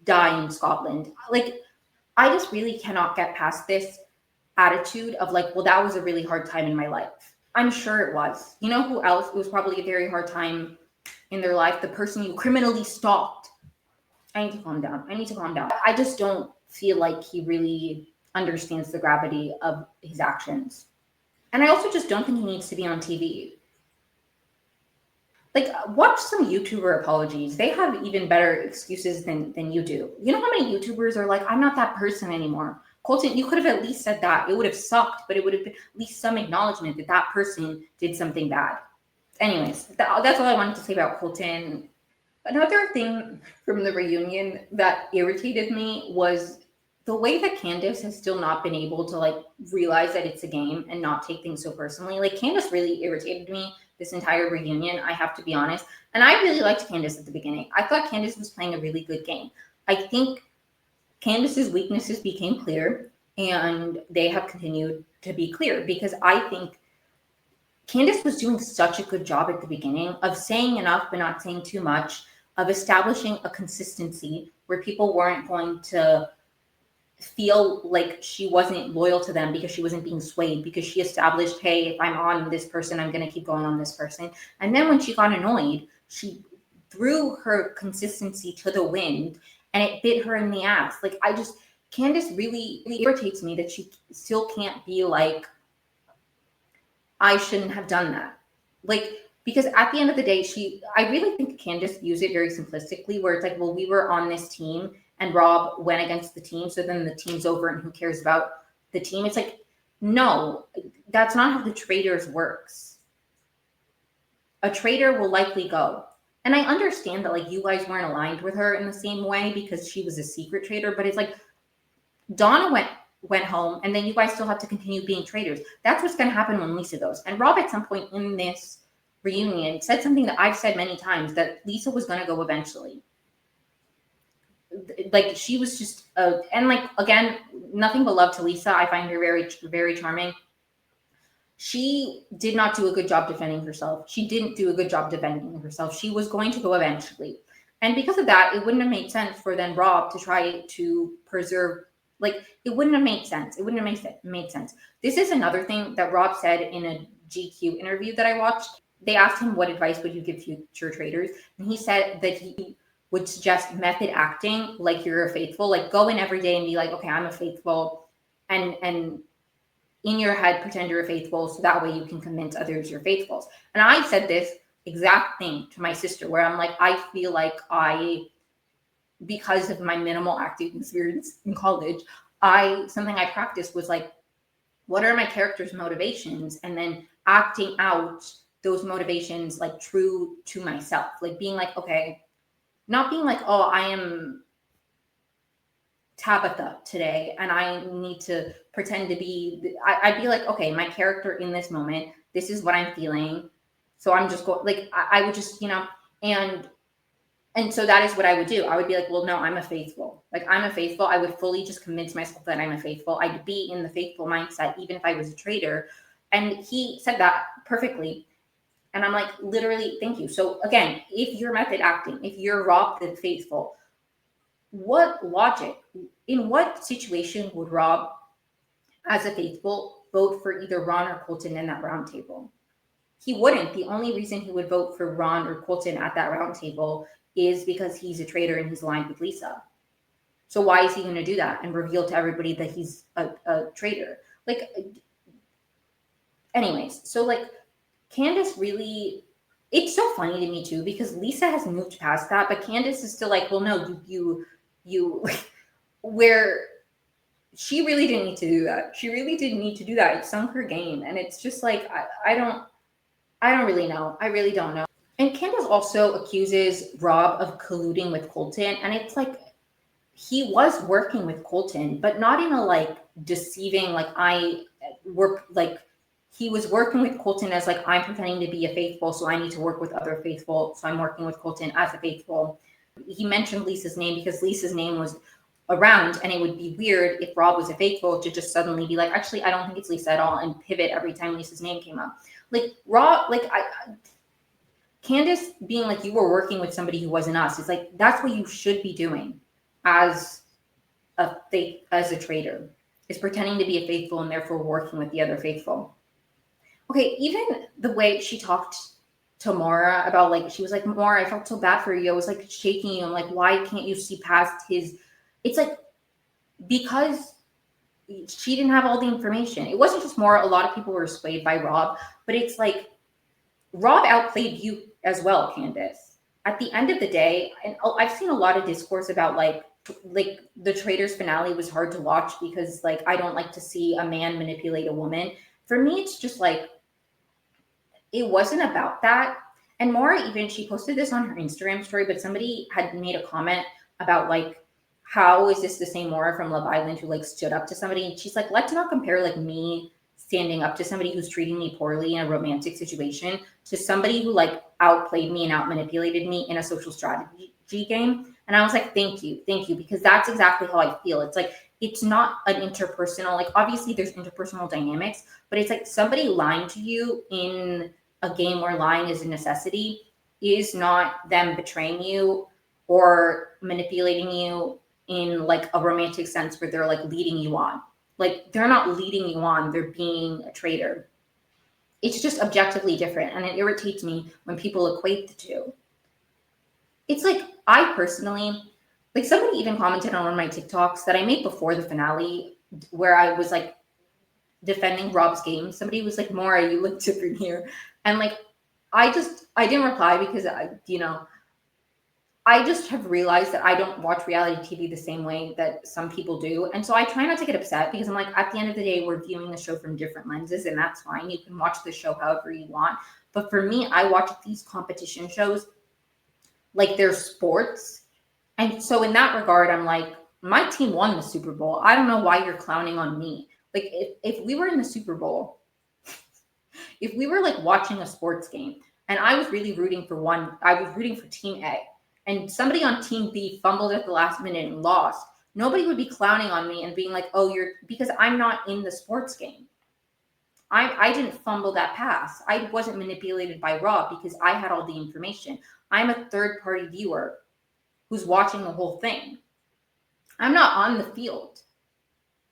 die in Scotland. Like, I just really cannot get past this attitude of like, well, that was a really hard time in my life. I'm sure it was. You know who else? It was probably a very hard time in their life. The person you criminally stalked. I need to calm down. I need to calm down. I just don't feel like he really understands the gravity of his actions. And I also just don't think he needs to be on TV. Like, watch some YouTuber apologies. They have even better excuses than you do. You know how many YouTubers are like, I'm not that person anymore. Colton, you could have at least said that. It would have sucked, but it would have been at least some acknowledgement that that person did something bad. Anyways, that's all I wanted to say about Colton. Another thing from the reunion that irritated me was the way that Candace has still not been able to like realize that it's a game and not take things so personally. Like, Candace really irritated me this entire reunion, I have to be honest. And I really liked Candace at the beginning. I thought Candace was playing a really good game. I think Candace's weaknesses became clear and they have continued to be clear, because I think Candace was doing such a good job at the beginning of saying enough but not saying too much, of establishing a consistency where people weren't going to feel like she wasn't loyal to them because she wasn't being swayed, because she established, hey, if I'm on this person, I'm going to keep going on this person. And then when she got annoyed, she threw her consistency to the wind and it bit her in the ass. Like, Candace really irritates me that she still can't be like I shouldn't have done that. Like, because at the end of the day, I really think Candace used it very simplistically, where it's like, well, we were on this team and Rob went against the team. So then the team's over and who cares about the team? It's like, no, that's not how the Traitors works. A traitor will likely go. And I understand that like you guys weren't aligned with her in the same way because she was a secret traitor, but it's like Donna went home and then you guys still have to continue being traitors. That's what's going to happen when Lisa goes. And Rob at some point in this reunion said something that I've said many times, that Lisa was going to go eventually. Like she was just and like again, nothing but love to Lisa. I find her very, very charming. She did not do a good job defending herself. She didn't do a good job defending herself. She was going to go eventually. And because of that, it wouldn't have made sense for then Rob to try to preserve, like, it wouldn't have made sense. It wouldn't have made sense. This is another thing that Rob said in a GQ interview that I watched. They asked him, what advice would you give future traders? And he said that he would suggest method acting like you're a faithful, like go in every day and be like, okay, I'm a faithful, and in your head pretend you're faithful, so that way you can convince others you're faithfuls. And I said this exact thing to my sister, where I'm like, I feel like because of my minimal acting experience in college, something I practiced was like, what are my character's motivations, and then acting out those motivations like true to myself, like being like, okay, not being like, oh, I am Tabitha today and I need to pretend to be, I'd be like, okay, my character in this moment, this is what I'm feeling, so I'm just going, like, I would just, and so that is what I would do. I would be like, well, no, I'm a faithful. Like, I'm a faithful. I would fully just convince myself that I'm a faithful. I'd be in the faithful mindset even if I was a traitor. And he said that perfectly. And I'm like, literally, thank you. So again, if you're method acting, if you're Rob the faithful, what logic, in what situation would Rob, as a faithful, vote for either Ron or Colton in that round table? He wouldn't. The only reason he would vote for Ron or Colton at that round table is because he's a traitor and he's aligned with Lisa. So why is he going to do that and reveal to everybody that he's a traitor? Like, anyways, so like Candace really, it's so funny to me too, because Lisa has moved past that, but Candace is still like, well, no, you where she really didn't need to do that. She really didn't need to do that. It sunk her game. And it's just like, I don't really know. I really don't know. And Candace also accuses Rob of colluding with Colton. And it's like, he was working with Colton, but not in a like deceiving, like he was working with Colton as like, I'm pretending to be a faithful, so I need to work with other faithful. So I'm working with Colton as a faithful. He mentioned Lisa's name because Lisa's name was around, and it would be weird if Rob was a faithful to just suddenly be like, actually, I don't think it's Lisa at all, and pivot every time Lisa's name came up. Like Rob, like Candace being like, you were working with somebody who wasn't us. It's like, that's what you should be doing as a traitor, is pretending to be a faithful and therefore working with the other faithful. Okay, even the way she talked to Maura about, like, she was like, Maura, I felt so bad for you. I was like shaking you. I'm like, why can't you see past his? It's like, because she didn't have all the information. It wasn't just Maura. A lot of people were swayed by Rob, but it's like, Rob outplayed you as well, Candace. At the end of the day, and I've seen a lot of discourse about like the Traitors finale was hard to watch because like I don't like to see a man manipulate a woman. For me, it's just like, it wasn't about that. And Maura, even, she posted this on her Instagram story, but somebody had made a comment about like, how is this the same Maura from Love Island who like stood up to somebody? And she's like, let's not compare like me standing up to somebody who's treating me poorly in a romantic situation to somebody who like outplayed me and out manipulated me in a social strategy game. And I was like, thank you, because that's exactly how I feel. It's like, it's not an interpersonal, like obviously there's interpersonal dynamics, but it's like somebody lying to you in a game where lying is a necessity is not them betraying you or manipulating you in like a romantic sense where they're like leading you on. Like, they're not leading you on, they're being a traitor. It's just objectively different, and it irritates me when people equate the two. It's like, I personally, like, somebody even commented on one of my TikToks that I made before the finale, where I was like, defending Rob's game. Somebody was like, Maura, you look different here. And like, I didn't reply because I just have realized that I don't watch reality TV the same way that some people do. And so I try not to get upset because I'm like, at the end of the day, we're viewing the show from different lenses, and that's fine. You can watch the show however you want. But for me, I watch these competition shows like they're sports. And so in that regard, I'm like, my team won the Super Bowl. I don't know why you're clowning on me. Like if we were in the Super Bowl, if we were like watching a sports game and I was really rooting for I was rooting for team A, and somebody on team B fumbled at the last minute and lost, nobody would be clowning on me and being like, oh, because I'm not in the sports game. I didn't fumble that pass. I wasn't manipulated by Rob because I had all the information. I'm a third party viewer who's watching the whole thing. I'm not on the field.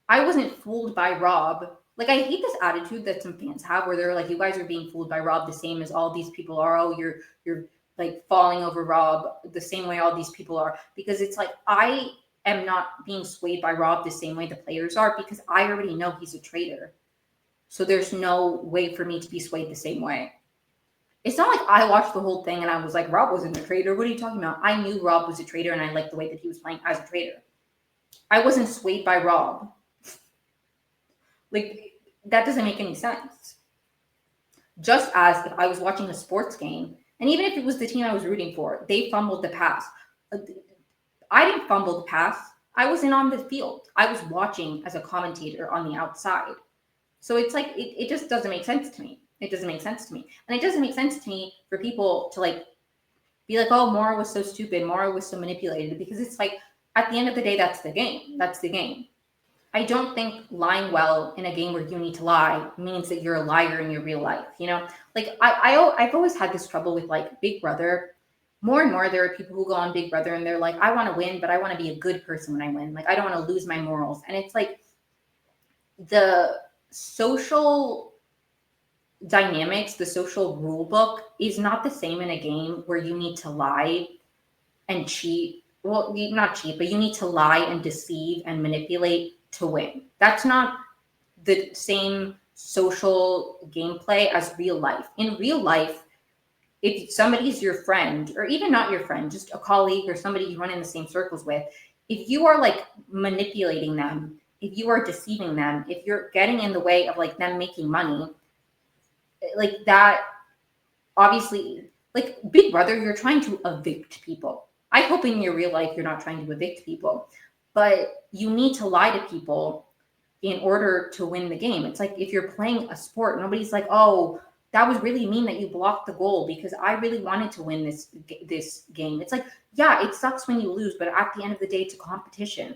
I wasn't fooled by Rob. Like, I hate this attitude that some fans have where they're like, you guys are being fooled by Rob the same as all these people are. Oh, you're like falling over Rob the same way all these people are. Because it's like, I am not being swayed by Rob the same way the players are because I already know he's a traitor. So there's no way for me to be swayed the same way. It's not like I watched the whole thing and I was like, Rob wasn't a traitor. What are you talking about? I knew Rob was a traitor and I liked the way that he was playing as a traitor. I wasn't swayed by Rob. Like, that doesn't make any sense. Just as if I was watching a sports game, and even if it was the team I was rooting for, they fumbled the pass. I didn't fumble the pass. I wasn't on the field. I was watching as a commentator on the outside. So it's like, it just doesn't make sense to me. It doesn't make sense to me. And it doesn't make sense to me for people to like, be like, oh, Maura was so stupid. Maura was so manipulated. Because it's like, at the end of the day, that's the game. That's the game. I don't think lying well in a game where you need to lie means that you're a liar in your real life. Like I've always had this trouble with like Big Brother. More and more, there are people who go on Big Brother and they're like, I want to win, but I want to be a good person when I win. Like, I don't want to lose my morals. And it's like the social dynamics, the social rule book is not the same in a game where you need to lie and cheat. Well, not cheat, but you need to lie and deceive and manipulate to win. That's not the same social gameplay as real life. In real life, if somebody's your friend, or even not your friend, just a colleague or somebody you run in the same circles with, if you are like manipulating them, if you are deceiving them, if you're getting in the way of like them making money, like that, obviously, like Big Brother, you're trying to evict people. I hope in your real life you're not trying to evict people, but you need to lie to people in order to win the game. It's like if you're playing a sport, nobody's like, oh, that was really mean that you blocked the goal because I really wanted to win this game. It's like, yeah, it sucks when you lose, but at the end of the day, it's a competition.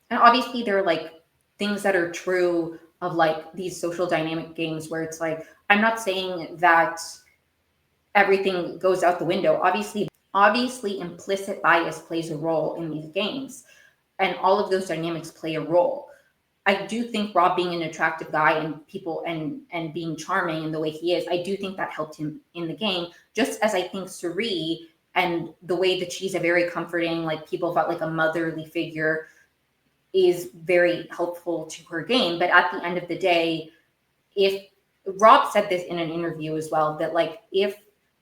And obviously there are like things that are true of like these social dynamic games where it's like, I'm not saying that everything goes out the window. Obviously implicit bias plays a role in these games, and all of those dynamics play a role. I do think Rob being an attractive guy and people and being charming in the way he is, I do think that helped him in the game, just as I think Suri and the way that she's a very comforting, like people felt like a motherly figure is very helpful to her game. But at the end of the day, if Rob said this in an interview as well, that like if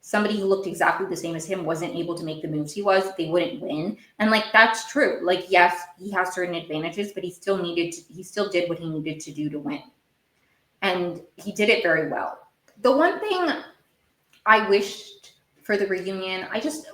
somebody who looked exactly the same as him wasn't able to make the moves he was, they wouldn't win. And like that's true. Like, yes, he has certain advantages, but he still did what he needed to do to win. And he did it very well. The one thing I wished for the reunion,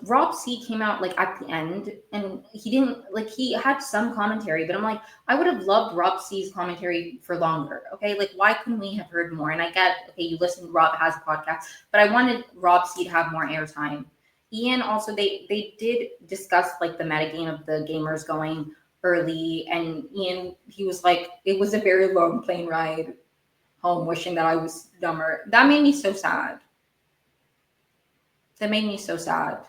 Rob C came out like at the end and he had some commentary, but I'm like, I would have loved Rob C's commentary for longer. Okay. Like, why couldn't we have heard more? And I get, okay, you listen, Rob has a podcast, but I wanted Rob C to have more airtime. Ian also, they did discuss like the metagame of the gamers going early, and Ian, he was like, it was a very long plane ride home, wishing that I was dumber. That made me so sad. That made me so sad,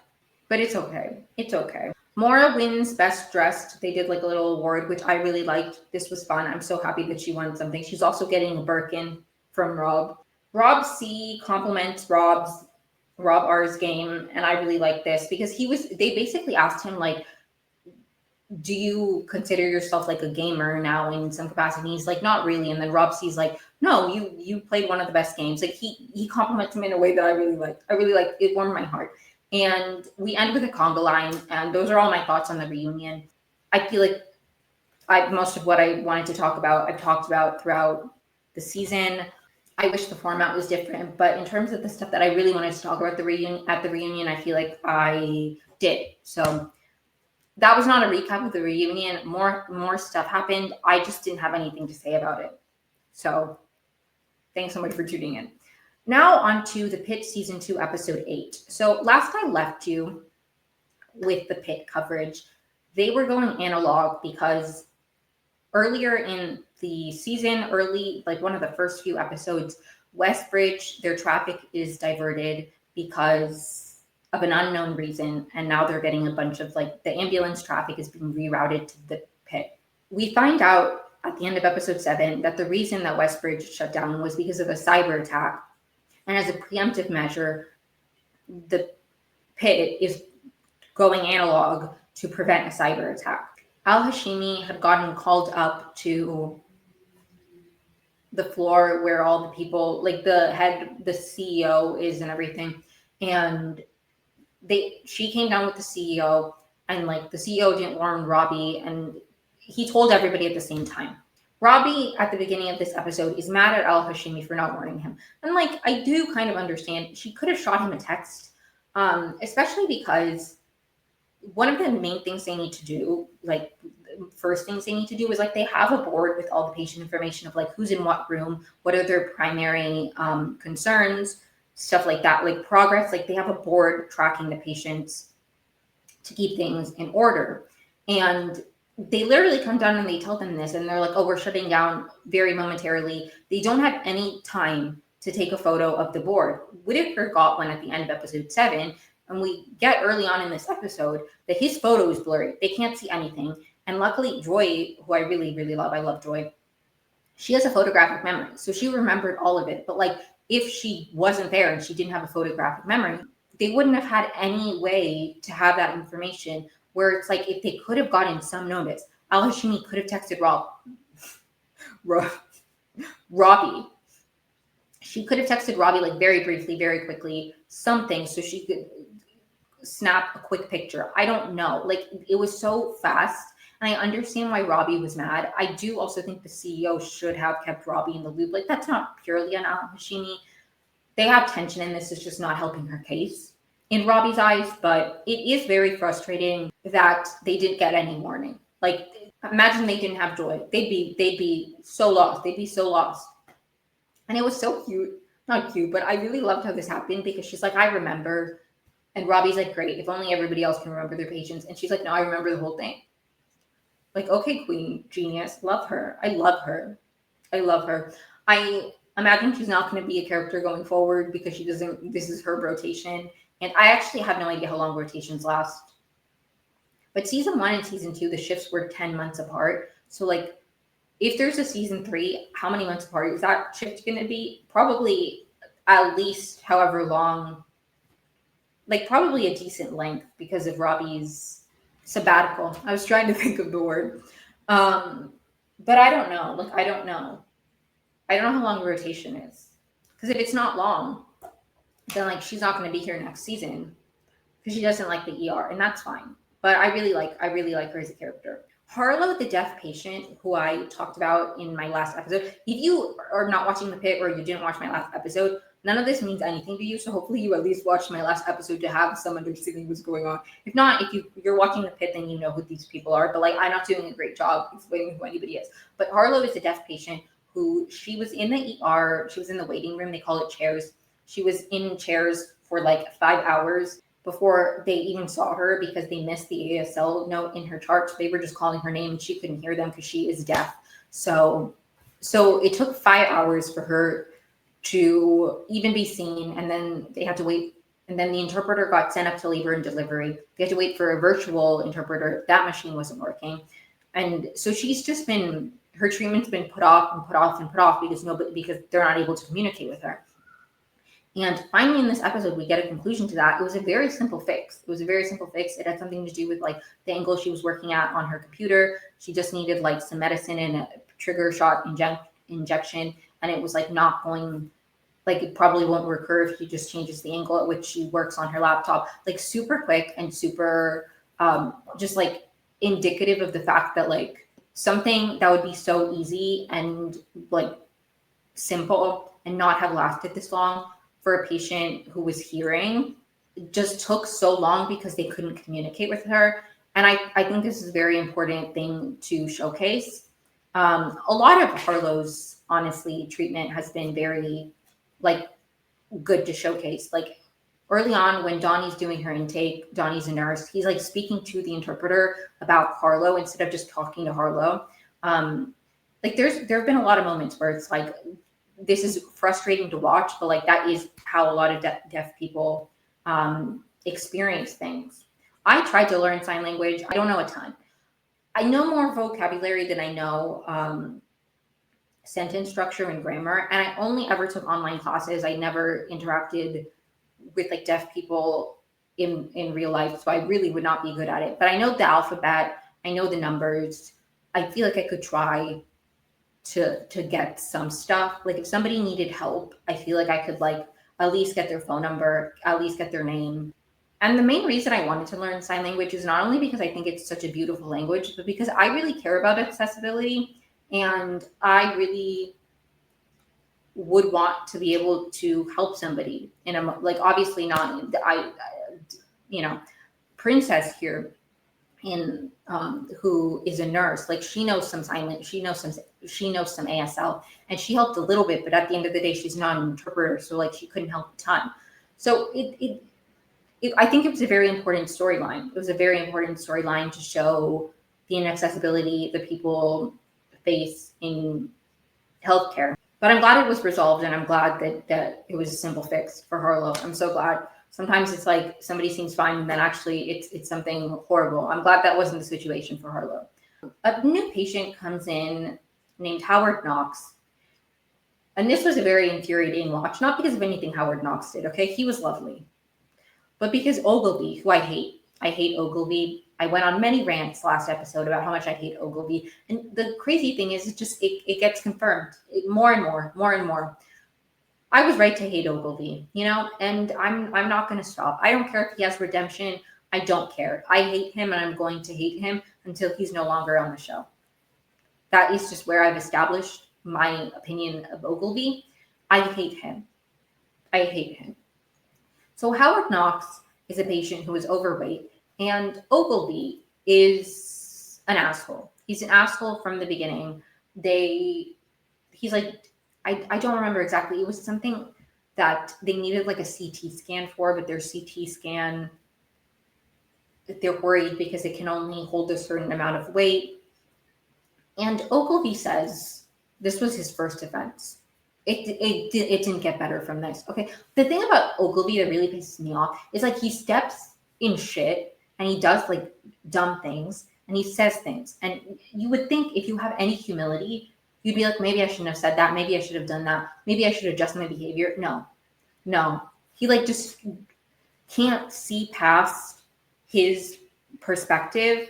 but it's okay. It's okay. Maura wins Best Dressed. They did like a little award, which I really liked. This was fun. I'm so happy that she won something. She's also getting a Birkin from Rob. Rob C compliments Rob R's game, and I really like this because they basically asked him like, do you consider yourself like a gamer now in some capacity? He's like, not really. And then Rob C's like, no, you played one of the best games. Like he compliments him in a way that I really liked. I really liked it, warmed my heart. And we end with a conga line, and those are all my thoughts on the reunion. I feel like most of what I wanted to talk about, I've talked about throughout the season. I wish the format was different, but in terms of the stuff that I really wanted to talk about the reunion, I feel like I did. So that was not a recap of the reunion. More stuff happened. I just didn't have anything to say about it. So thanks so much for tuning in. Now on to the Pitt season 2, episode 8. So last I left you with the Pitt coverage, they were going analog because earlier in the season, like one of the first few episodes, Westbridge, their traffic is diverted because of an unknown reason, and now they're getting a bunch of like the ambulance traffic is being rerouted to the Pit. We find out at the end of episode 7 that the reason that Westbridge shut down was because of a cyber attack, and as a preemptive measure, the Pit is going analog to prevent a cyber attack. Al-Hashimi had gotten called up to the floor where all the people, like the CEO is and everything, and she came down with the CEO, and like the CEO didn't warn Robbie, and he told everybody at the same time. Robbie at the beginning of this episode is mad at Al-Hashimi for not warning him, and like I do kind of understand. She could have shot him a text, especially because one of the main things they need to do, like first things they need to do, is like they have a board with all the patient information of like who's in what room, what are their primary concerns, stuff like that, like progress. Like they have a board tracking the patients to keep things in order. And they literally come down and they tell them this, and they're like, oh, we're shutting down very momentarily. They don't have any time to take a photo of the board. Whitaker got one at the end of episode 7. And we get early on in this episode that his photo is blurry. They can't see anything. And luckily, Joy, who I really, really love, I love Joy, she has a photographic memory. So she remembered all of it. But like, if she wasn't there and she didn't have a photographic memory, they wouldn't have had any way to have that information, where it's like, if they could have gotten some notice, Al-Hashimi could have texted Robbie. She could have texted Robbie like very briefly, very quickly, something, so she could snap a quick picture. I don't know. Like it was so fast, and I understand why Robbie was mad. I do also think the CEO should have kept Robbie in the loop. Like that's not purely on Al-Hashimi. They have tension, and this is just not helping her case in Robbie's eyes. But it is very frustrating that they didn't get any warning. Like imagine they didn't have Joy. They'd be so lost. They'd be so lost. And it was so cute. Not cute, but I really loved how this happened, because she's like, I remember. And Robbie's like, great, if only everybody else can remember their patients. And she's like, no, I remember the whole thing. Like, okay, queen, genius. Love her. I love her. I love her. I imagine she's not going to be a character going forward, because she doesn't, this is her rotation. And I actually have no idea how long rotations last. But season 1 and season 2, the shifts were 10 months apart. So like, if there's a season 3, how many months apart is that shift going to be? Probably at least however long, like probably a decent length, because of Robbie's sabbatical. I was trying to think of the word. But I don't know. Like, I don't know. I don't know how long the rotation is. Because if it's not long, then like she's not going to be here next season, because she doesn't like the ER, and that's fine. But I really like her as a character. Harlow, the deaf patient, who I talked about in my last episode. If you are not watching The Pit, or you didn't watch my last episode, none of this means anything to you. So hopefully you at least watched my last episode to have some understanding what's going on. If not, if you're watching The Pit, then you know who these people are. But like, I'm not doing a great job explaining who anybody is. But Harlow is a deaf patient who, she was in the ER. She was in the waiting room. They call it chairs. She was in chairs for like 5 hours before they even saw her, because they missed the ASL note in her chart. So they were just calling her name, and she couldn't hear them because she is deaf. So it took 5 hours for her to even be seen, and then they had to wait. And then the interpreter got sent up to labor and delivery. They had to wait for a virtual interpreter. That machine wasn't working. And so she's just been, her treatment's been put off and put off and put off, because they're not able to communicate with her. And finally, in this episode, we get a conclusion to that. It was a very simple fix. It had something to do with like the angle she was working at on her computer. She just needed like some medicine and a trigger shot injection, and it was like not going, like it probably won't recur if she just changes the angle at which she works on her laptop. Like super quick and super just like indicative of the fact that like something that would be so easy and like simple and not have lasted this long for a patient who was hearing just took so long because they couldn't communicate with her. And I think this is a very important thing to showcase. A lot of Harlow's, honestly, treatment has been very like good to showcase. Like early on when Donnie's doing her intake, Donnie's a nurse, he's like speaking to the interpreter about Harlow instead of just talking to Harlow. Like there have been a lot of moments where it's like, this is frustrating to watch, but like that is how a lot of deaf people experience things. I tried to learn sign language. I don't know a ton. I know more vocabulary than I know sentence structure and grammar. And I only ever took online classes. I never interacted with like deaf people in real life. So I really would not be good at it. But I know the alphabet. I know the numbers. I feel like I could try to get some stuff. Like if somebody needed help, I feel like I could like at least get their phone number, at least get their name. And the main reason I wanted to learn sign language is not only because I think it's such a beautiful language, but because I really care about accessibility and I really would want to be able to help somebody in a, like obviously not you know, Princess here in who is a nurse, like she knows some sign language, she knows some ASL, and she helped a little bit, but at the end of the day she's not an interpreter, so like she couldn't help a ton. So I think it was a very important storyline. It was a very important storyline to show the inaccessibility that people face in healthcare. But I'm glad it was resolved, and I'm glad that it was a simple fix for Harlow. I'm so glad. Sometimes it's like somebody seems fine, and then actually it's something horrible. I'm glad that wasn't the situation for Harlow. A new patient comes in named Howard Knox. And this was a very infuriating watch, not because of anything Howard Knox did, okay? He was lovely. But because Ogilvy, who I hate Ogilvy. I went on many rants last episode about how much I hate Ogilvy. And the crazy thing is, it gets confirmed more and more. I was right to hate Ogilvy, you know, and I'm not going to stop. I don't care if he has redemption. I don't care. I hate him, and I'm going to hate him until he's no longer on the show. That is just where I've established my opinion of Ogilvy. I hate him. So Howard Knox is a patient who is overweight, and Ogilvy is an asshole. He's an asshole from the beginning. He's like, I don't remember exactly. It was something that they needed like a CT scan for, but their CT scan, they're worried because it can only hold a certain amount of weight. And Ogilvy says this was his first offense. It didn't get better from this. Okay. The thing about Ogilvy that really pisses me off is like he steps in shit and he does like dumb things and he says things. And you would think if you have any humility, you'd be like, maybe I shouldn't have said that. Maybe I should have done that. Maybe I should adjust my behavior. No. He like just can't see past his perspective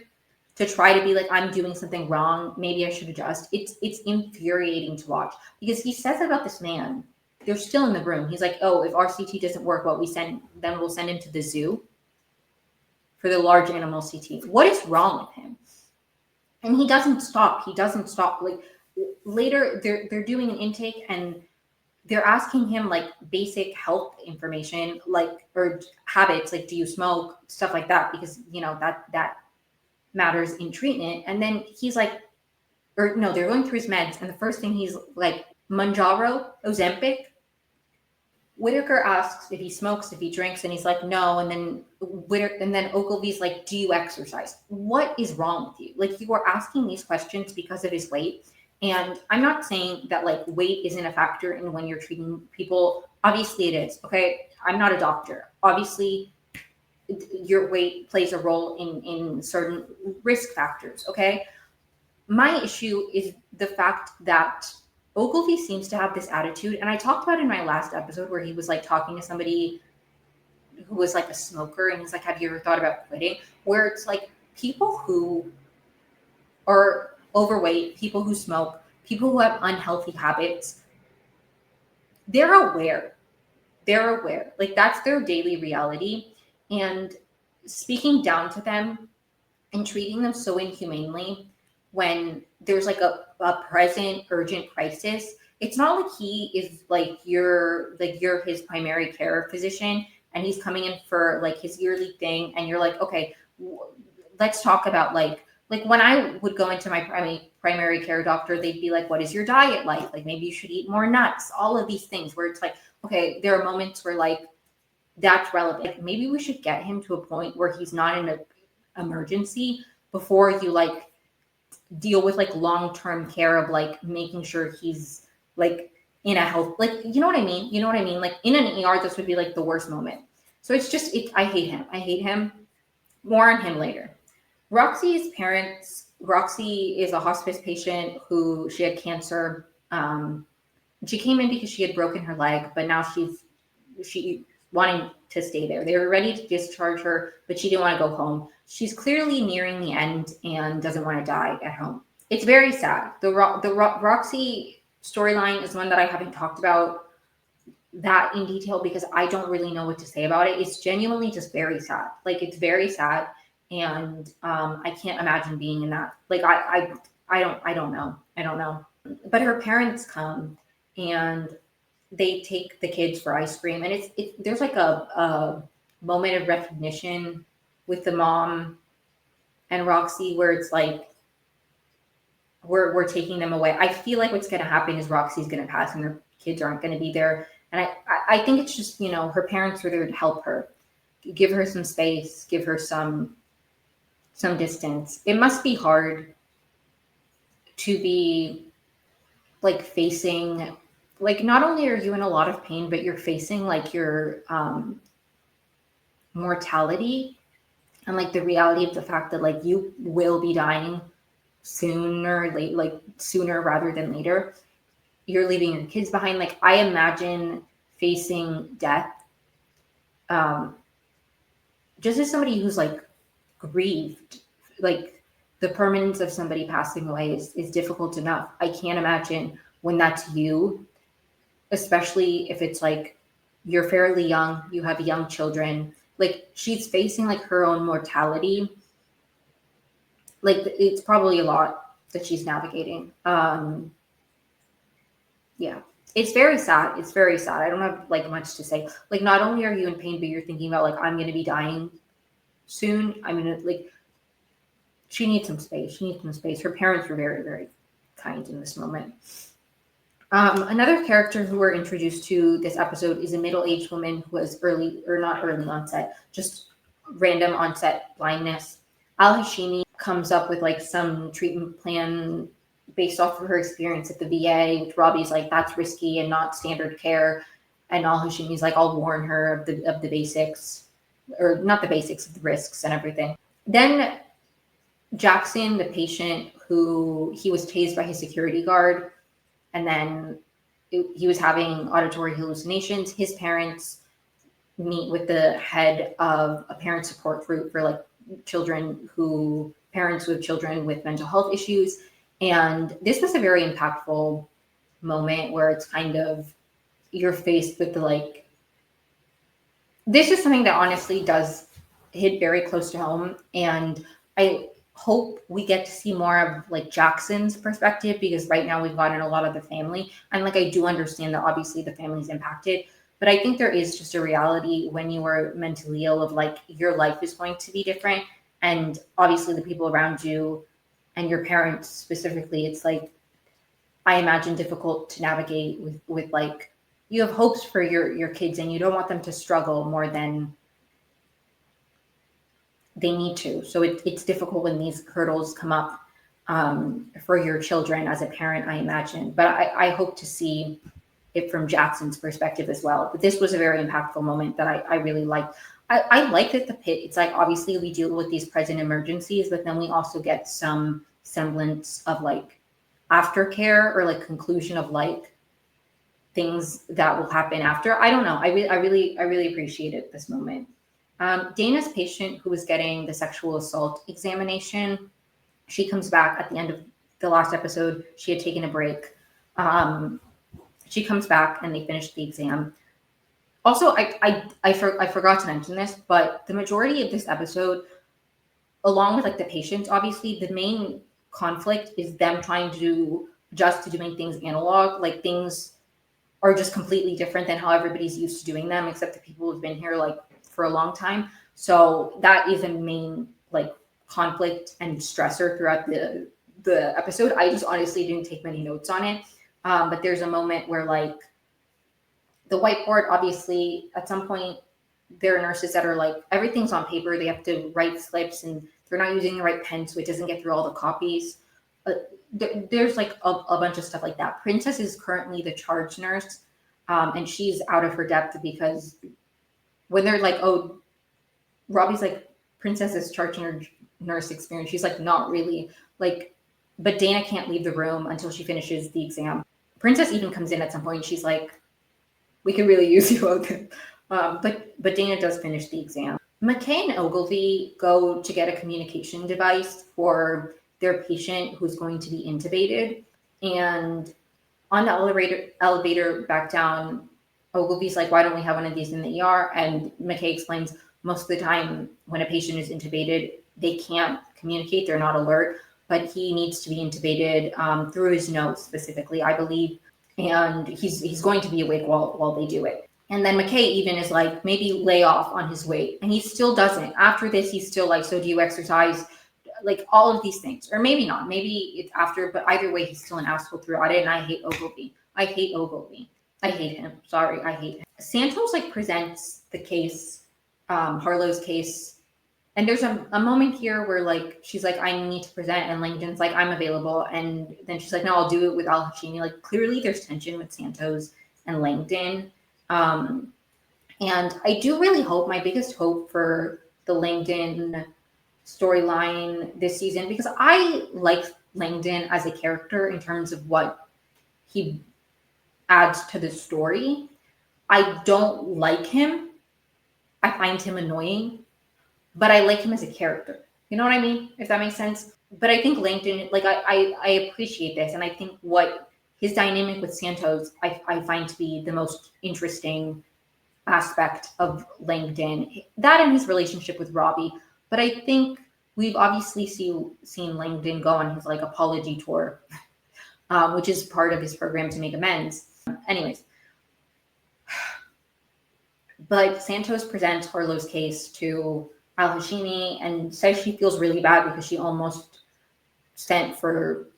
to try to be like, I'm doing something wrong. Maybe I should adjust. It's infuriating to watch because he says about this man. They're still in the room. He's like, oh, if RCT doesn't work, we'll send him to the zoo for the large animal CT. What is wrong with him? And he doesn't stop. Like later, they're doing an intake and they're asking him like basic health information, like or habits, like do you smoke, stuff like that, because you know that matters in treatment. And then he's like, or no, they're going through his meds, and the first thing he's like, Manjaro, Ozempic. Whitaker asks if he smokes, if he drinks, and he's like, no. And then Ogilvy's like, do you exercise? What is wrong with you? Like, you are asking these questions because of his weight. And I'm not saying that like weight isn't a factor in when you're treating people. Obviously it is. Okay. I'm not a doctor. Obviously your weight plays a role in certain risk factors. Okay. My issue is the fact that Ogilvy seems to have this attitude, and I talked about it in my last episode where he was like talking to somebody who was like a smoker, and he's like, have you ever thought about quitting? Where it's like people who are overweight, people who smoke, people who have unhealthy habits, they're aware. They're aware. Like that's their daily reality. And speaking down to them and treating them so inhumanely when there's like a present urgent crisis, it's not like he is you're his primary care physician and he's coming in for like his yearly thing and you're like, okay, let's talk about like when I would go into my primary care doctor, they'd be like, what is your diet like? Like maybe you should eat more nuts, all of these things where it's like, okay, there are moments where like that's relevant. Like maybe we should get him to a point where he's not in an emergency before you like deal with like long-term care of like making sure he's like in a health, like, you know what I mean? You know what I mean? Like in an ER, this would be like the worst moment. So it's just, I hate him. I hate him. More on him later. Roxy's parents, Roxy is a hospice patient who she had cancer. She came in because she had broken her leg, but now she wanting to stay there. They were ready to discharge her, but she didn't want to go home. She's clearly nearing the end and doesn't want to die at home. It's very sad. The Roxy storyline is one that I haven't talked about that in detail because I don't really know what to say about it. It's genuinely just very sad. Like it's very sad, and I can't imagine being in that. Like I don't know. But her parents come and they take the kids for ice cream, and it's there's like a moment of recognition with the mom and Roxy where it's like we're taking them away. I feel like what's going to happen is Roxy's going to pass and her kids aren't going to be there, and I think it's just, you know, her parents are there to help her, give her some space, give her some distance. It must be hard to be like facing, like not only are you in a lot of pain, but you're facing like your mortality and like the reality of the fact that like you will be dying sooner, like sooner rather than later. You're leaving your kids behind. Like I imagine facing death, just as somebody who's like grieved, like the permanence of somebody passing away is difficult enough. I can't imagine when that's you, especially if it's like you're fairly young, you have young children, like she's facing like her own mortality. Like it's probably a lot that she's navigating. Yeah, it's very sad. It's very sad. I don't have like much to say. Like not only are you in pain, but you're thinking about like, I'm going to be dying soon. I mean, like she needs some space. She needs some space. Her parents were very, very kind in this moment. Another character who we're introduced to this episode is a middle-aged woman who has not early onset, just random onset blindness. Al-Hashimi comes up with like some treatment plan based off of her experience at the VA, which Robbie's like, that's risky and not standard care. And Al-Hashimi's like, I'll warn her of the basics, or not the basics, of the risks and everything. Then Jackson, the patient who he was tased by his security guard, and then he was having auditory hallucinations. His parents meet with the head of a parent support group for like parents with children with mental health issues. And this was a very impactful moment where it's kind of, you're faced with the like, this is something that honestly does hit very close to home. And I hope we get to see more of like Jackson's perspective, because right now we've gotten a lot of the family, and like I do understand that obviously the family's impacted, but I think there is just a reality when you are mentally ill of like your life is going to be different, and obviously the people around you and your parents specifically, it's like I imagine difficult to navigate with like you have hopes for your kids and you don't want them to struggle more than they need to. So it's difficult when these hurdles come up for your children as a parent, I imagine. But I hope to see it from Jackson's perspective as well. But this was a very impactful moment that I really liked. I like that the Pitt, it's like obviously we deal with these present emergencies, but then we also get some semblance of like aftercare or like conclusion of like things that will happen after. I don't know. I really appreciated this moment. Dana's patient who was getting the sexual assault examination, she comes back at the end of the last episode. She had taken a break. She comes back and they finish the exam. Also, I forgot to mention this, but the majority of this episode, along with like the patients, obviously the main conflict is them trying to adjust to doing things analog. Like things are just completely different than how everybody's used to doing them, except the people who've been here like for a long time. So that is a main like conflict and stressor throughout the episode. I just honestly didn't take many notes on it. But there's a moment where like the whiteboard, obviously at some point there are nurses that are like, everything's on paper. They have to write slips and they're not using the right pen, so it doesn't get through all the copies. There's like a bunch of stuff like that. Princess is currently the charge nurse, and she's out of her depth because when they're like, oh, Robbie's like, Princess's charge nurse experience, she's like, not really. Like, but Dana can't leave the room until she finishes the exam. Princess even comes in at some point. She's like, we could really use you, okay. But Dana does finish the exam. McKay and Ogilvy go to get a communication device for their patient who's going to be intubated. And on the elevator back down, Ogilvy's like, why don't we have one of these in the ER? And McKay explains most of the time when a patient is intubated, they can't communicate, they're not alert, but he needs to be intubated through his nose specifically, I believe. And he's going to be awake while they do it. And then McKay even is like, maybe lay off on his weight. And he still doesn't. After this, he's still like, so do you exercise? Like all of these things. Or maybe not. Maybe it's after, but either way, he's still an asshole throughout it. And I hate Ogilvy. I hate him. Sorry, I hate him. Santos like presents the case, Harlow's case. And there's a moment here where like, she's like, I need to present. And Langdon's like, I'm available. And then she's like, no, I'll do it with Al-Hashimi. Like clearly there's tension with Santos and Langdon. And I do really hope, my biggest hope for the Langdon storyline this season, because I like Langdon as a character in terms of what he adds to the story. I don't like him. I find him annoying, but I like him as a character. You know what I mean? If that makes sense. But I think Langdon, like I appreciate this. And I think what his dynamic with Santos, I find to be the most interesting aspect of Langdon. That and his relationship with Robbie. But I think we've obviously seen Langdon go on his like apology tour, which is part of his program to make amends. Anyways. But Santos presents Harlow's case to Al-Hashimi and says she feels really bad because she almost sent for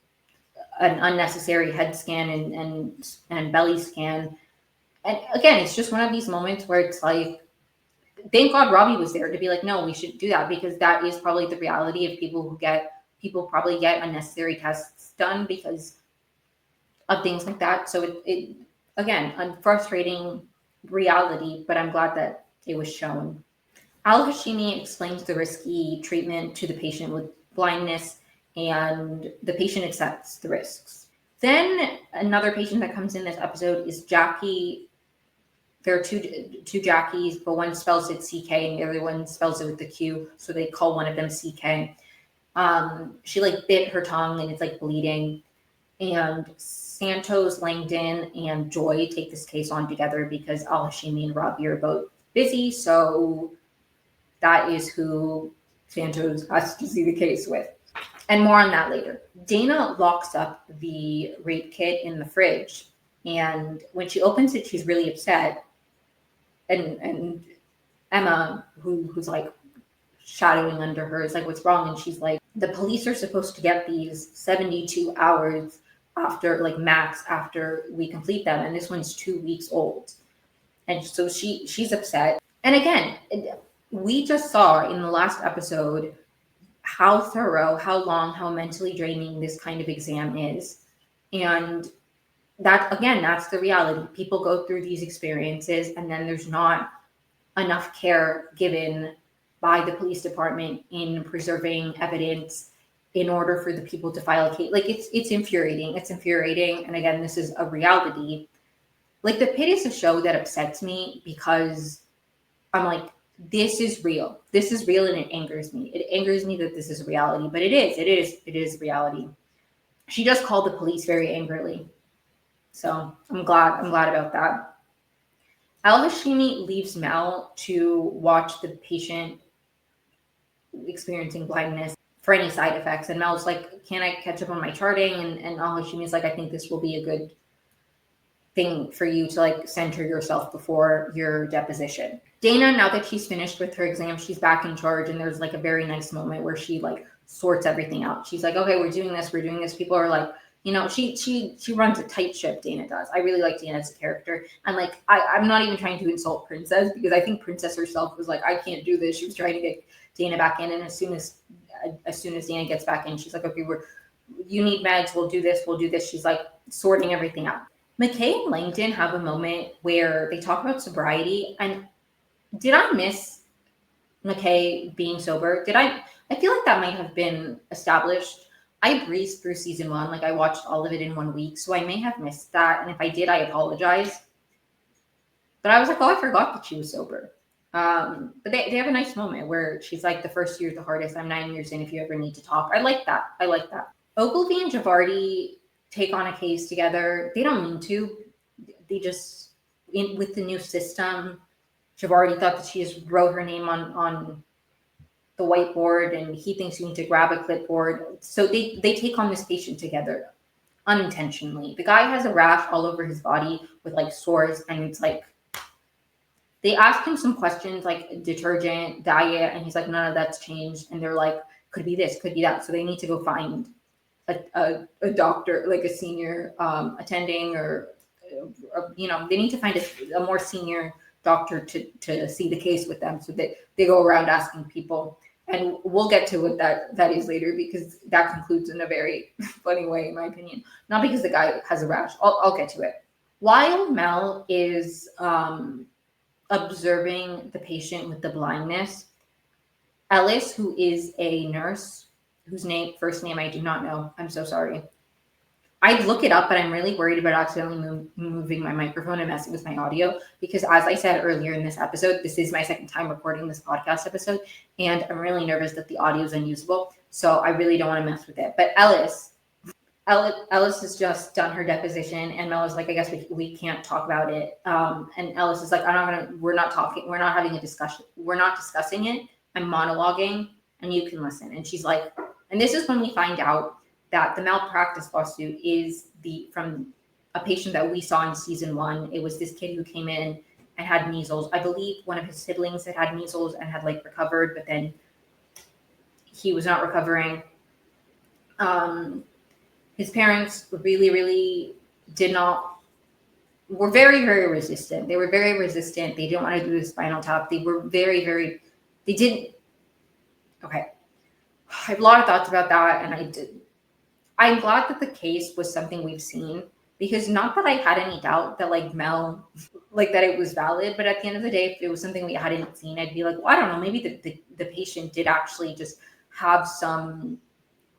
an unnecessary head scan and belly scan. And again, it's just one of these moments where it's like, thank God Robbie was there to be like, no, we should do that, because that is probably the reality of people probably get unnecessary tests done because of things like that. So it again, a frustrating reality, but I'm glad that it was shown. Al-Hashimi explains the risky treatment to the patient with blindness, and the patient accepts the risks. Then another patient that comes in this episode is Jackie. There are two Jackies, but one spells it CK and the other one spells it with the Q, so they call one of them CK. She like bit her tongue and it's like bleeding. And Santos, Langdon, and Joy take this case on together because Al-Hashimi and Robbie are both busy, so that is who Santos has to see the case with. And more on that later. Dana locks up the rape kit in the fridge, and when she opens it, she's really upset. And Emma, who's like shadowing under her, is like, what's wrong? And she's like, the police are supposed to get these 72 hours after, like max, after we complete them, and this one's 2 weeks old. And so she's upset. And again, we just saw in the last episode how thorough, how long, how mentally draining this kind of exam is. And that, again, that's the reality. People go through these experiences and then there's not enough care given by the police department in preserving evidence in order for the people to file a case. Like, it's infuriating. It's infuriating. And again, this is a reality. Like, the Pitt is a show that upsets me because I'm like, this is real. This is real, and it angers me. It angers me that this is a reality, but it is reality. She just called the police very angrily. So I'm glad about that. Al Hashimi leaves Mel to watch the patient experiencing blindness for any side effects. And Mel's like, can I catch up on my charting? And Al Hashimi's like, I think this will be a good thing for you to like center yourself before your deposition. Dana, now that she's finished with her exam, she's back in charge, and there's like a very nice moment where she like sorts everything out. She's like, okay, we're doing this. People are like, you know, she runs a tight ship. Dana does. I really like Dana as a character. And like, I'm not even trying to insult Princess, because I think Princess herself was like, I can't do this. She was trying to get Dana back in, and as soon as Dana gets back in, she's like, okay, you need meds. We'll do this. She's like sorting everything out. McKay and Langdon have a moment where they talk about sobriety, and did I miss McKay being sober? I feel like that might have been established. I breezed through season 1, like I watched all of it in 1 week, so I may have missed that, and if I did, I apologize. But I was like, oh, I forgot that she was sober. But they have a nice moment where she's like, the first year's the hardest. I'm 9 years in. If you ever need to talk, I like that. Ogilvy and Javardi take on a case together. They don't mean to. They just, with the new system, Javardi thought that she just wrote her name on the whiteboard, and he thinks you need to grab a clipboard. So they take on this patient together unintentionally. The guy has a rash all over his body with like sores, and it's like, they ask him some questions like detergent, diet, and he's like, none of that's changed. And they're like, could be this, could be that. So they need to go find a doctor, like a senior attending, or you know, they need to find a more senior doctor to see the case with them, so that they go around asking people. And we'll get to what that is later, because that concludes in a very funny way, in my opinion. Not because the guy has a rash. I'll get to it. While Mel is observing the patient with the blindness, Ellis, who is a nurse, whose first name I do not know, I'm so sorry. I'd look it up, but I'm really worried about accidentally moving my microphone and messing with my audio, because as I said earlier in this episode, this is my second time recording this podcast episode, and I'm really nervous that the audio is unusable, so I really don't want to mess with it. But Ellis has just done her deposition, and Mel is like, I guess we can't talk about it. And Ellis is like, we're not having a discussion. We're not discussing it. I'm monologuing, and you can listen. And she's like, and this is when we find out that the malpractice lawsuit is from a patient that we saw in season 1. It was this kid who came in and had measles. I believe one of his siblings had measles and had like recovered, but then he was not recovering. His parents really, really were very, very resistant. They were very resistant. They didn't want to do the spinal tap. They were very, very, they didn't. Okay. I have a lot of thoughts about that, and I'm glad that the case was something we've seen, because not that I had any doubt that like Mel, like that it was valid, but at the end of the day, if it was something we hadn't seen, I'd be like, well, I don't know, maybe the patient did actually just have some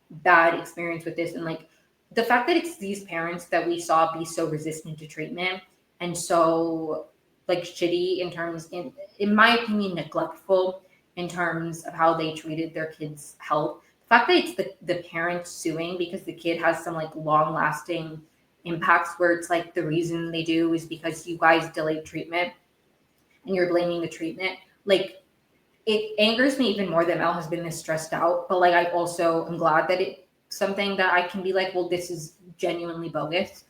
bad experience with this. And like the fact that it's these parents that we saw be so resistant to treatment and so like shitty in my opinion, neglectful in terms of how they treated their kids' health. The fact that it's the parents suing because the kid has some like long lasting impacts, where it's like the reason they do is because you guys delayed treatment and you're blaming the treatment. Like, it angers me even more that Mel has been this stressed out, but like I also am glad that it's something that I can be like, well, this is genuinely bogus,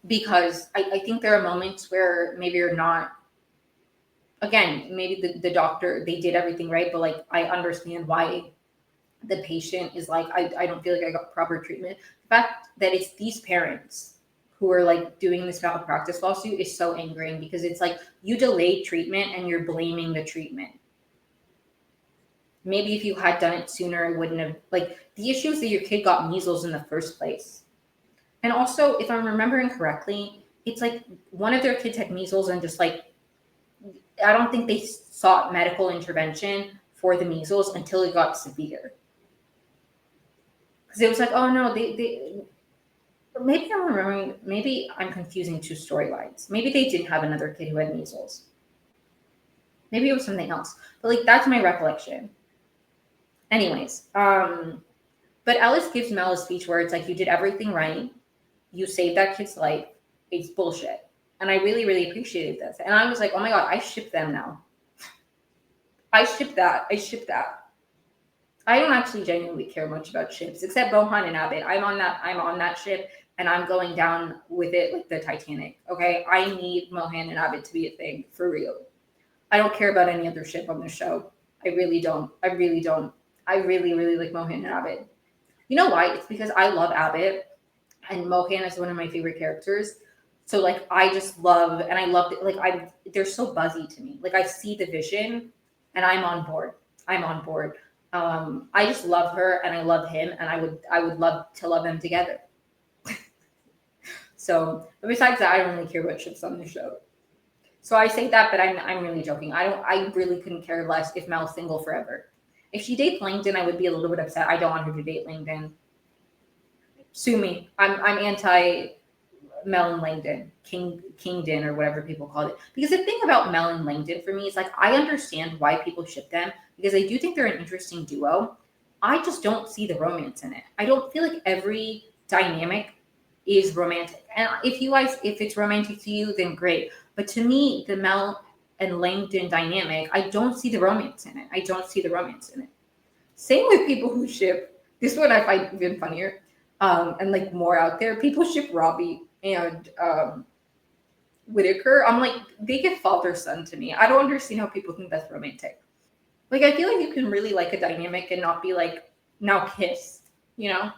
because I think there are moments where maybe you're not, again, maybe the doctor, they did everything right, but like I understand why the patient is like, I don't feel like I got proper treatment. The fact that it's these parents who are like doing this malpractice lawsuit is so angering, because it's like you delayed treatment and you're blaming the treatment. Maybe if you had done it sooner, it wouldn't have, like, the issue is that your kid got measles in the first place. And also, if I'm remembering correctly, it's like one of their kids had measles, and just like, I don't think they sought medical intervention for the measles until it got severe. Because it was like, oh no, they maybe I'm remembering, maybe I'm confusing two storylines. Maybe they didn't have another kid who had measles. Maybe it was something else. But like that's my recollection. Anyways, but Ellis gives Mel a speech where it's like, you did everything right. You saved that kid's life. It's bullshit. And I really, really appreciated this. And I was like, oh my God, I ship them now. I ship that. I ship that. I don't actually genuinely care much about ships, except Bohan and Abbott. I'm on that ship, and I'm going down with it like the Titanic. Okay, I need Mohan and Abbott to be a thing for real. I don't care about any other ship on the show. I really don't. I really don't. I really, really like Mohan and Abbott. You know why? It's because I love Abbott, and Mohan is one of my favorite characters. So like I just love, and I love it. Like they're so buzzy to me. Like I see the vision, and I'm on board. I'm on board. I just love her, and I love him, and I would love to love them together. So, but besides that, I don't really care about ships on the show. So I say that, but I'm really joking. I really couldn't care less if Mel's single forever. If she dates Langdon, I would be a little bit upset. I don't want her to date Langdon. Sue me. I'm anti Mel and Langdon, Kingdon, or whatever people call it. Because the thing about Mel and Langdon for me is like I understand why people ship them because I do think they're an interesting duo. I just don't see the romance in it. I don't feel like every dynamic is romantic. And if it's romantic to you, then great. But to me, the Mel and Langdon dynamic, I don't see the romance in it. I don't see the romance in it. Same with people who ship. This one I find even funnier, and like more out there. People ship Robbie and Whitaker. I'm like, they give father son to me. I don't understand how people think that's romantic. Like, I feel like you can really like a dynamic and not be like, now kiss. You know,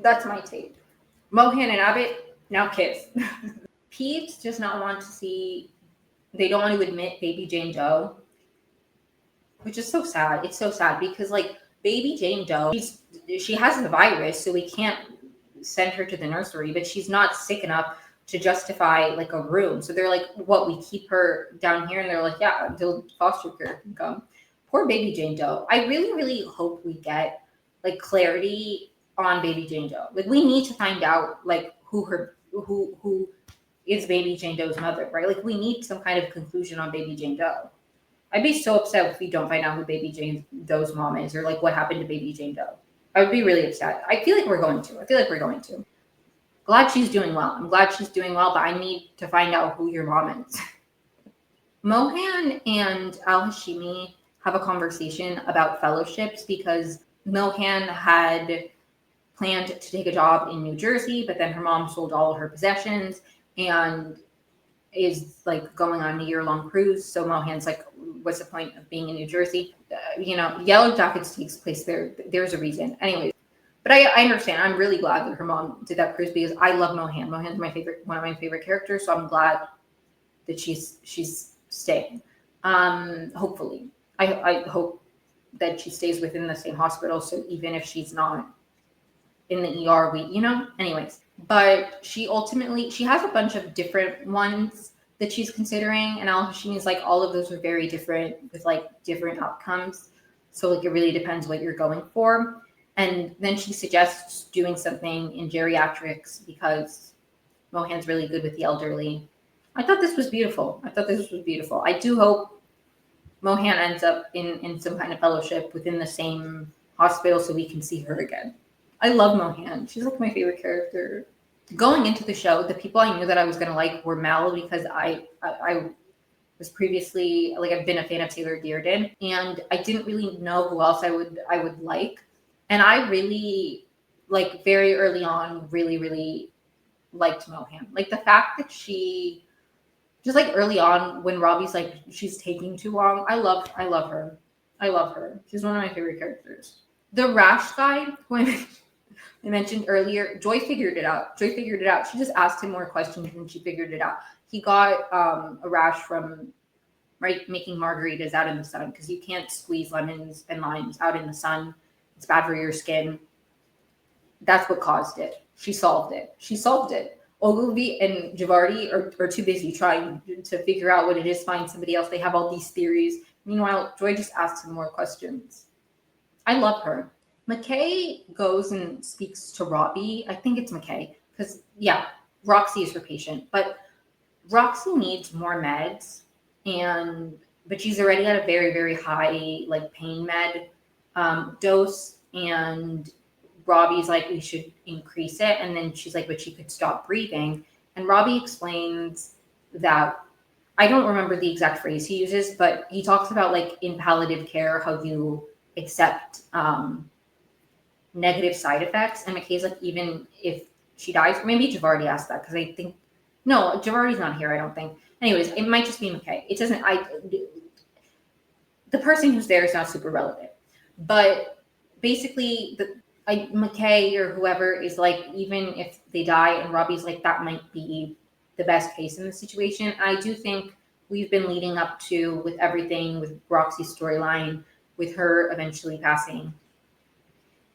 that's my take. Mohan and Abbott, now kiss. Pete does not want to see. They don't want to admit Baby Jane Doe, which is so sad. It's so sad because like Baby Jane Doe, she has the virus, so we can't send her to the nursery, but she's not sick enough to justify like a room. So they're like, what, we keep her down here? And they're like, yeah, until foster care can come. Poor Baby Jane Doe. I really, really hope we get like clarity on Baby Jane Doe. Like we need to find out like who is Baby Jane Doe's mother, right? Like we need some kind of conclusion on Baby Jane Doe. I'd be so upset if we don't find out who Baby Jane Doe's mom is or like what happened to Baby Jane Doe. I would be really upset. I feel like we're going to. Glad she's doing well. I'm glad she's doing well, but I need to find out who your mom is. Mohan and Al Hashimi have a conversation about fellowships because Mohan had planned to take a job in New Jersey, but then her mom sold all her possessions and is like going on a year-long cruise. So Mohan's like, what's the point of being in New Jersey? Yellow Jackets takes place there. There's a reason. Anyways, but I understand. I'm really glad that her mom did that cruise because I love Mohan. Mohan's one of my favorite characters. So I'm glad that she's staying. Hopefully, I hope that she stays within the same hospital. So even if she's not in the ER, anyways. But she has a bunch of different ones that she's considering, and Al Hashimi's like all of those are very different with like different outcomes. So like it really depends what you're going for. And then she suggests doing something in geriatrics because Mohan's really good with the elderly. I thought this was beautiful. I do hope Mohan ends up in some kind of fellowship within the same hospital so we can see her again. I love Mohan. She's like my favorite character. Going into the show, the people I knew that I was going to like were Mel because I was previously like I've been a fan of Taylor Dearden, and I didn't really know who else I would like. And I really like very early on really liked Mohan. Like the fact that she just like early on when Robbie's like she's taking too long. I love her. She's one of my favorite characters. The rash guy who I mentioned earlier, Joy figured it out. She just asked him more questions and she figured it out. He got a rash from making margaritas out in the sun because you can't squeeze lemons and limes out in the sun. It's bad for your skin. That's what caused it. She solved it. Ogilvy and Javardi are too busy trying to figure out what it is, find somebody else. They have all these theories. Meanwhile, Joy just asks him more questions. I love her. McKay goes and speaks to Robbie. I think it's McKay because, yeah, Roxy is her patient, but Roxy needs more meds, but she's already at a very, very high like pain med dose, and Robbie's like, we should increase it, and then she's like, but she could stop breathing, and Robbie explains that I don't remember the exact phrase he uses, but he talks about like in palliative care how you accept negative side effects, and McKay's like, even if she dies, maybe Javardi asked that because I think no, Javardi's not here, I don't think. Anyways, it might just be McKay. It doesn't. The person who's there is not super relevant, but basically, McKay or whoever is like, even if they die, and Robbie's like, that might be the best case in the situation. I do think we've been leading up to with everything with Roxy's storyline, with her eventually passing,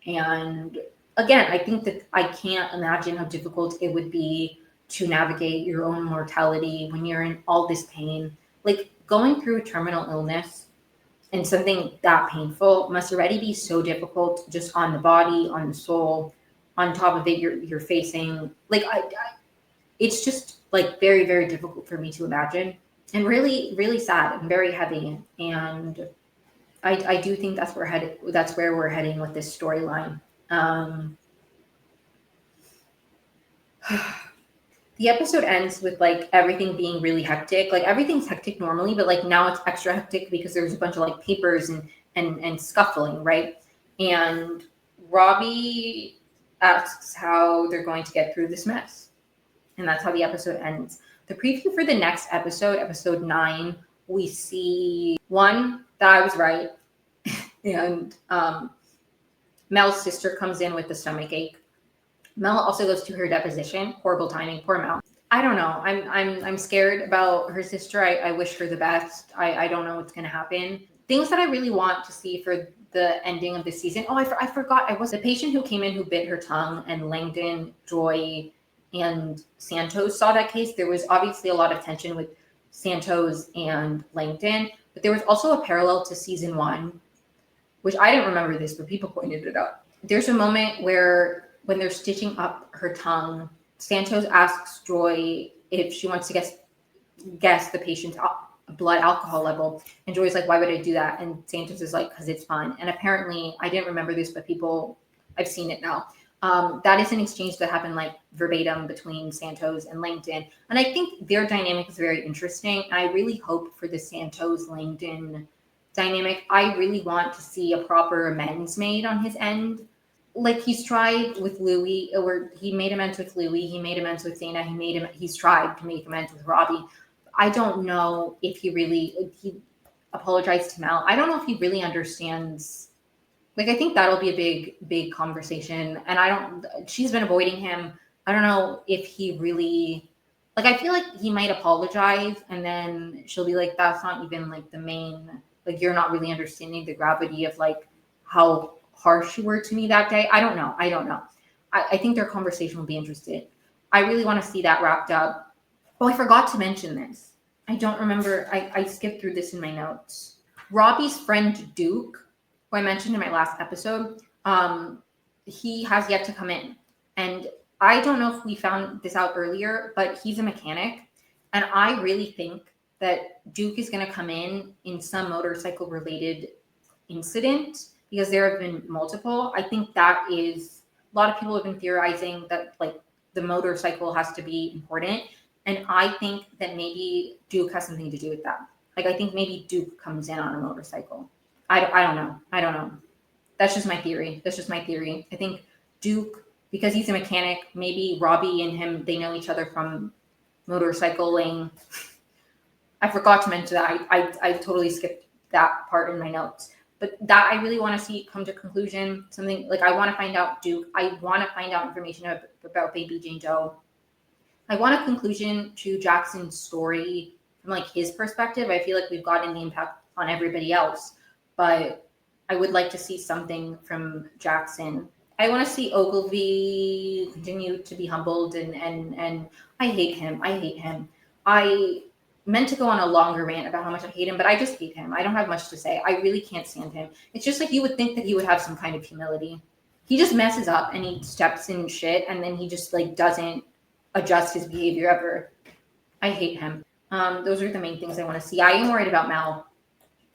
and again, I think that I can't imagine how difficult it would be to navigate your own mortality when you're in all this pain. Like going through a terminal illness and something that painful must already be so difficult, just on the body, on the soul. On top of it, you're facing like it's just like very, very difficult for me to imagine, and really, really sad and very heavy. And I do think that's where we're heading with this storyline. The episode ends with like everything being really hectic. Like everything's hectic normally, but like now it's extra hectic because there's a bunch of like papers and scuffling, right? And Robbie asks how they're going to get through this mess. And that's how the episode ends. The preview for the next episode, episode 9, we see one that I was right. And Mel's sister comes in with the stomach ache. Mel also goes to her deposition. Horrible timing. Poor Mel. I don't know. I'm scared about her sister. I wish her the best. I don't know what's going to happen. Things that I really want to see for the ending of the season. Oh, I forgot. I was the patient who came in who bit her tongue, and Langdon, Joy, and Santos saw that case. There was obviously a lot of tension with Santos and Langdon, but there was also a parallel to season 1, which I didn't remember this, but people pointed it out. There's a moment where when they're stitching up her tongue, Santos asks Joy if she wants to guess the patient's blood alcohol level. And Joy's like, why would I do that? And Santos is like, because it's fun. And apparently, I didn't remember this, but I've seen it now. That is an exchange that happened like verbatim between Santos and Langdon. And I think their dynamic is very interesting. And I really hope for the Santos-Langdon dynamic. I really want to see a proper amends made on his end. Like he's tried with Louis, or he made amends with Louis, he made amends with Dana, he's tried to make amends with Robbie. I don't know if he apologized to Mel. I don't know if he really understands. Like, I think that'll be a big, big conversation. And she's been avoiding him. I don't know if he really, like, I feel like he might apologize and then she'll be like, that's not even like the main, like, you're not really understanding the gravity of like how harsh you were to me that day. I don't know. I think their conversation will be interesting. I really want to see that wrapped up. Oh, I forgot to mention this. I don't remember. I skipped through this in my notes. Robbie's friend Duke, who I mentioned in my last episode, he has yet to come in. And I don't know if we found this out earlier, but he's a mechanic. And I really think that Duke is going to come in some motorcycle related incident, because there have been multiple. I think that is, a lot of people have been theorizing that like the motorcycle has to be important. And I think that maybe Duke has something to do with that. Like, I think maybe Duke comes in on a motorcycle. I don't know. That's just my theory. I think Duke, because he's a mechanic, maybe Robbie and him, they know each other from motorcycling. I forgot to mention that. I totally skipped that part in my notes. But that I really want to see come to conclusion. Something like I want to find out Duke. I want to find out information about baby Jane Doe. I want a conclusion to Jackson's story from like his perspective. I feel like we've gotten the impact on everybody else, but I would like to see something from Jackson. I want to see Ogilvy continue to be humbled, and I hate him. meant to go on a longer rant about how much I hate him, but I just hate him. I don't have much to say. I really can't stand him. It's just like you would think that he would have some kind of humility. He just messes up and he steps in shit, and then he just like doesn't adjust his behavior ever. I hate him. Those are the main things I want to see. I am worried about Mel.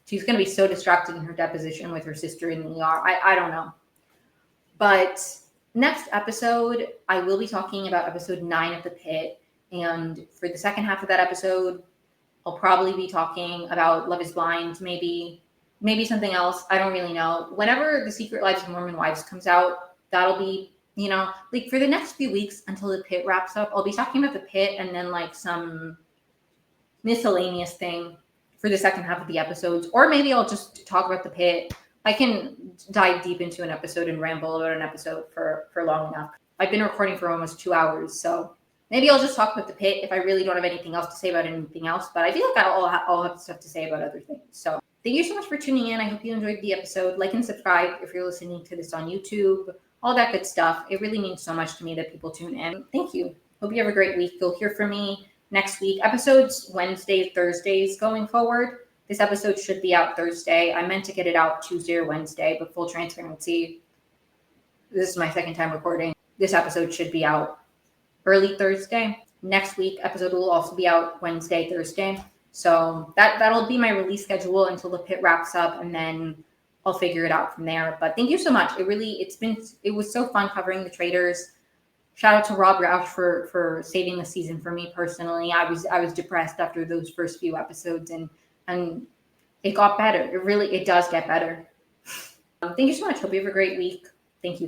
She's going to be so distracted in her deposition with her sister in the ER. I don't know. But next episode, I will be talking about episode 9 of The Pit. And for the second half of that episode, I'll probably be talking about Love is Blind, maybe something else. I don't really know. Whenever The Secret Lives of Mormon Wives comes out, that'll be, like for the next few weeks until The Pit wraps up, I'll be talking about The Pit and then like some miscellaneous thing for the second half of the episodes. Or maybe I'll just talk about The Pit. I can dive deep into an episode and ramble about an episode for long enough. I've been recording for almost 2 hours, so maybe I'll just talk about The Pit if I really don't have anything else to say about anything else. But I feel like I'll have stuff to say about other things. So thank you so much for tuning in. I hope you enjoyed the episode. Like and subscribe if you're listening to this on YouTube. All that good stuff. It really means so much to me that people tune in. Thank you. Hope you have a great week. You'll hear from me next week. Episodes Wednesdays, Thursdays going forward. This episode should be out Thursday. I meant to get it out Tuesday or Wednesday, but full transparency, this is my second time recording. This episode should be out early Thursday. Next week, episode will also be out Wednesday, Thursday. So that'll be my release schedule until The Pit wraps up, and then I'll figure it out from there. But thank you so much. It was so fun covering the Traitors. Shout out to Rob Roush for saving the season for me personally. I was depressed after those first few episodes, and it got better. It does get better. Thank you so much. Hope you have a great week. Thank you.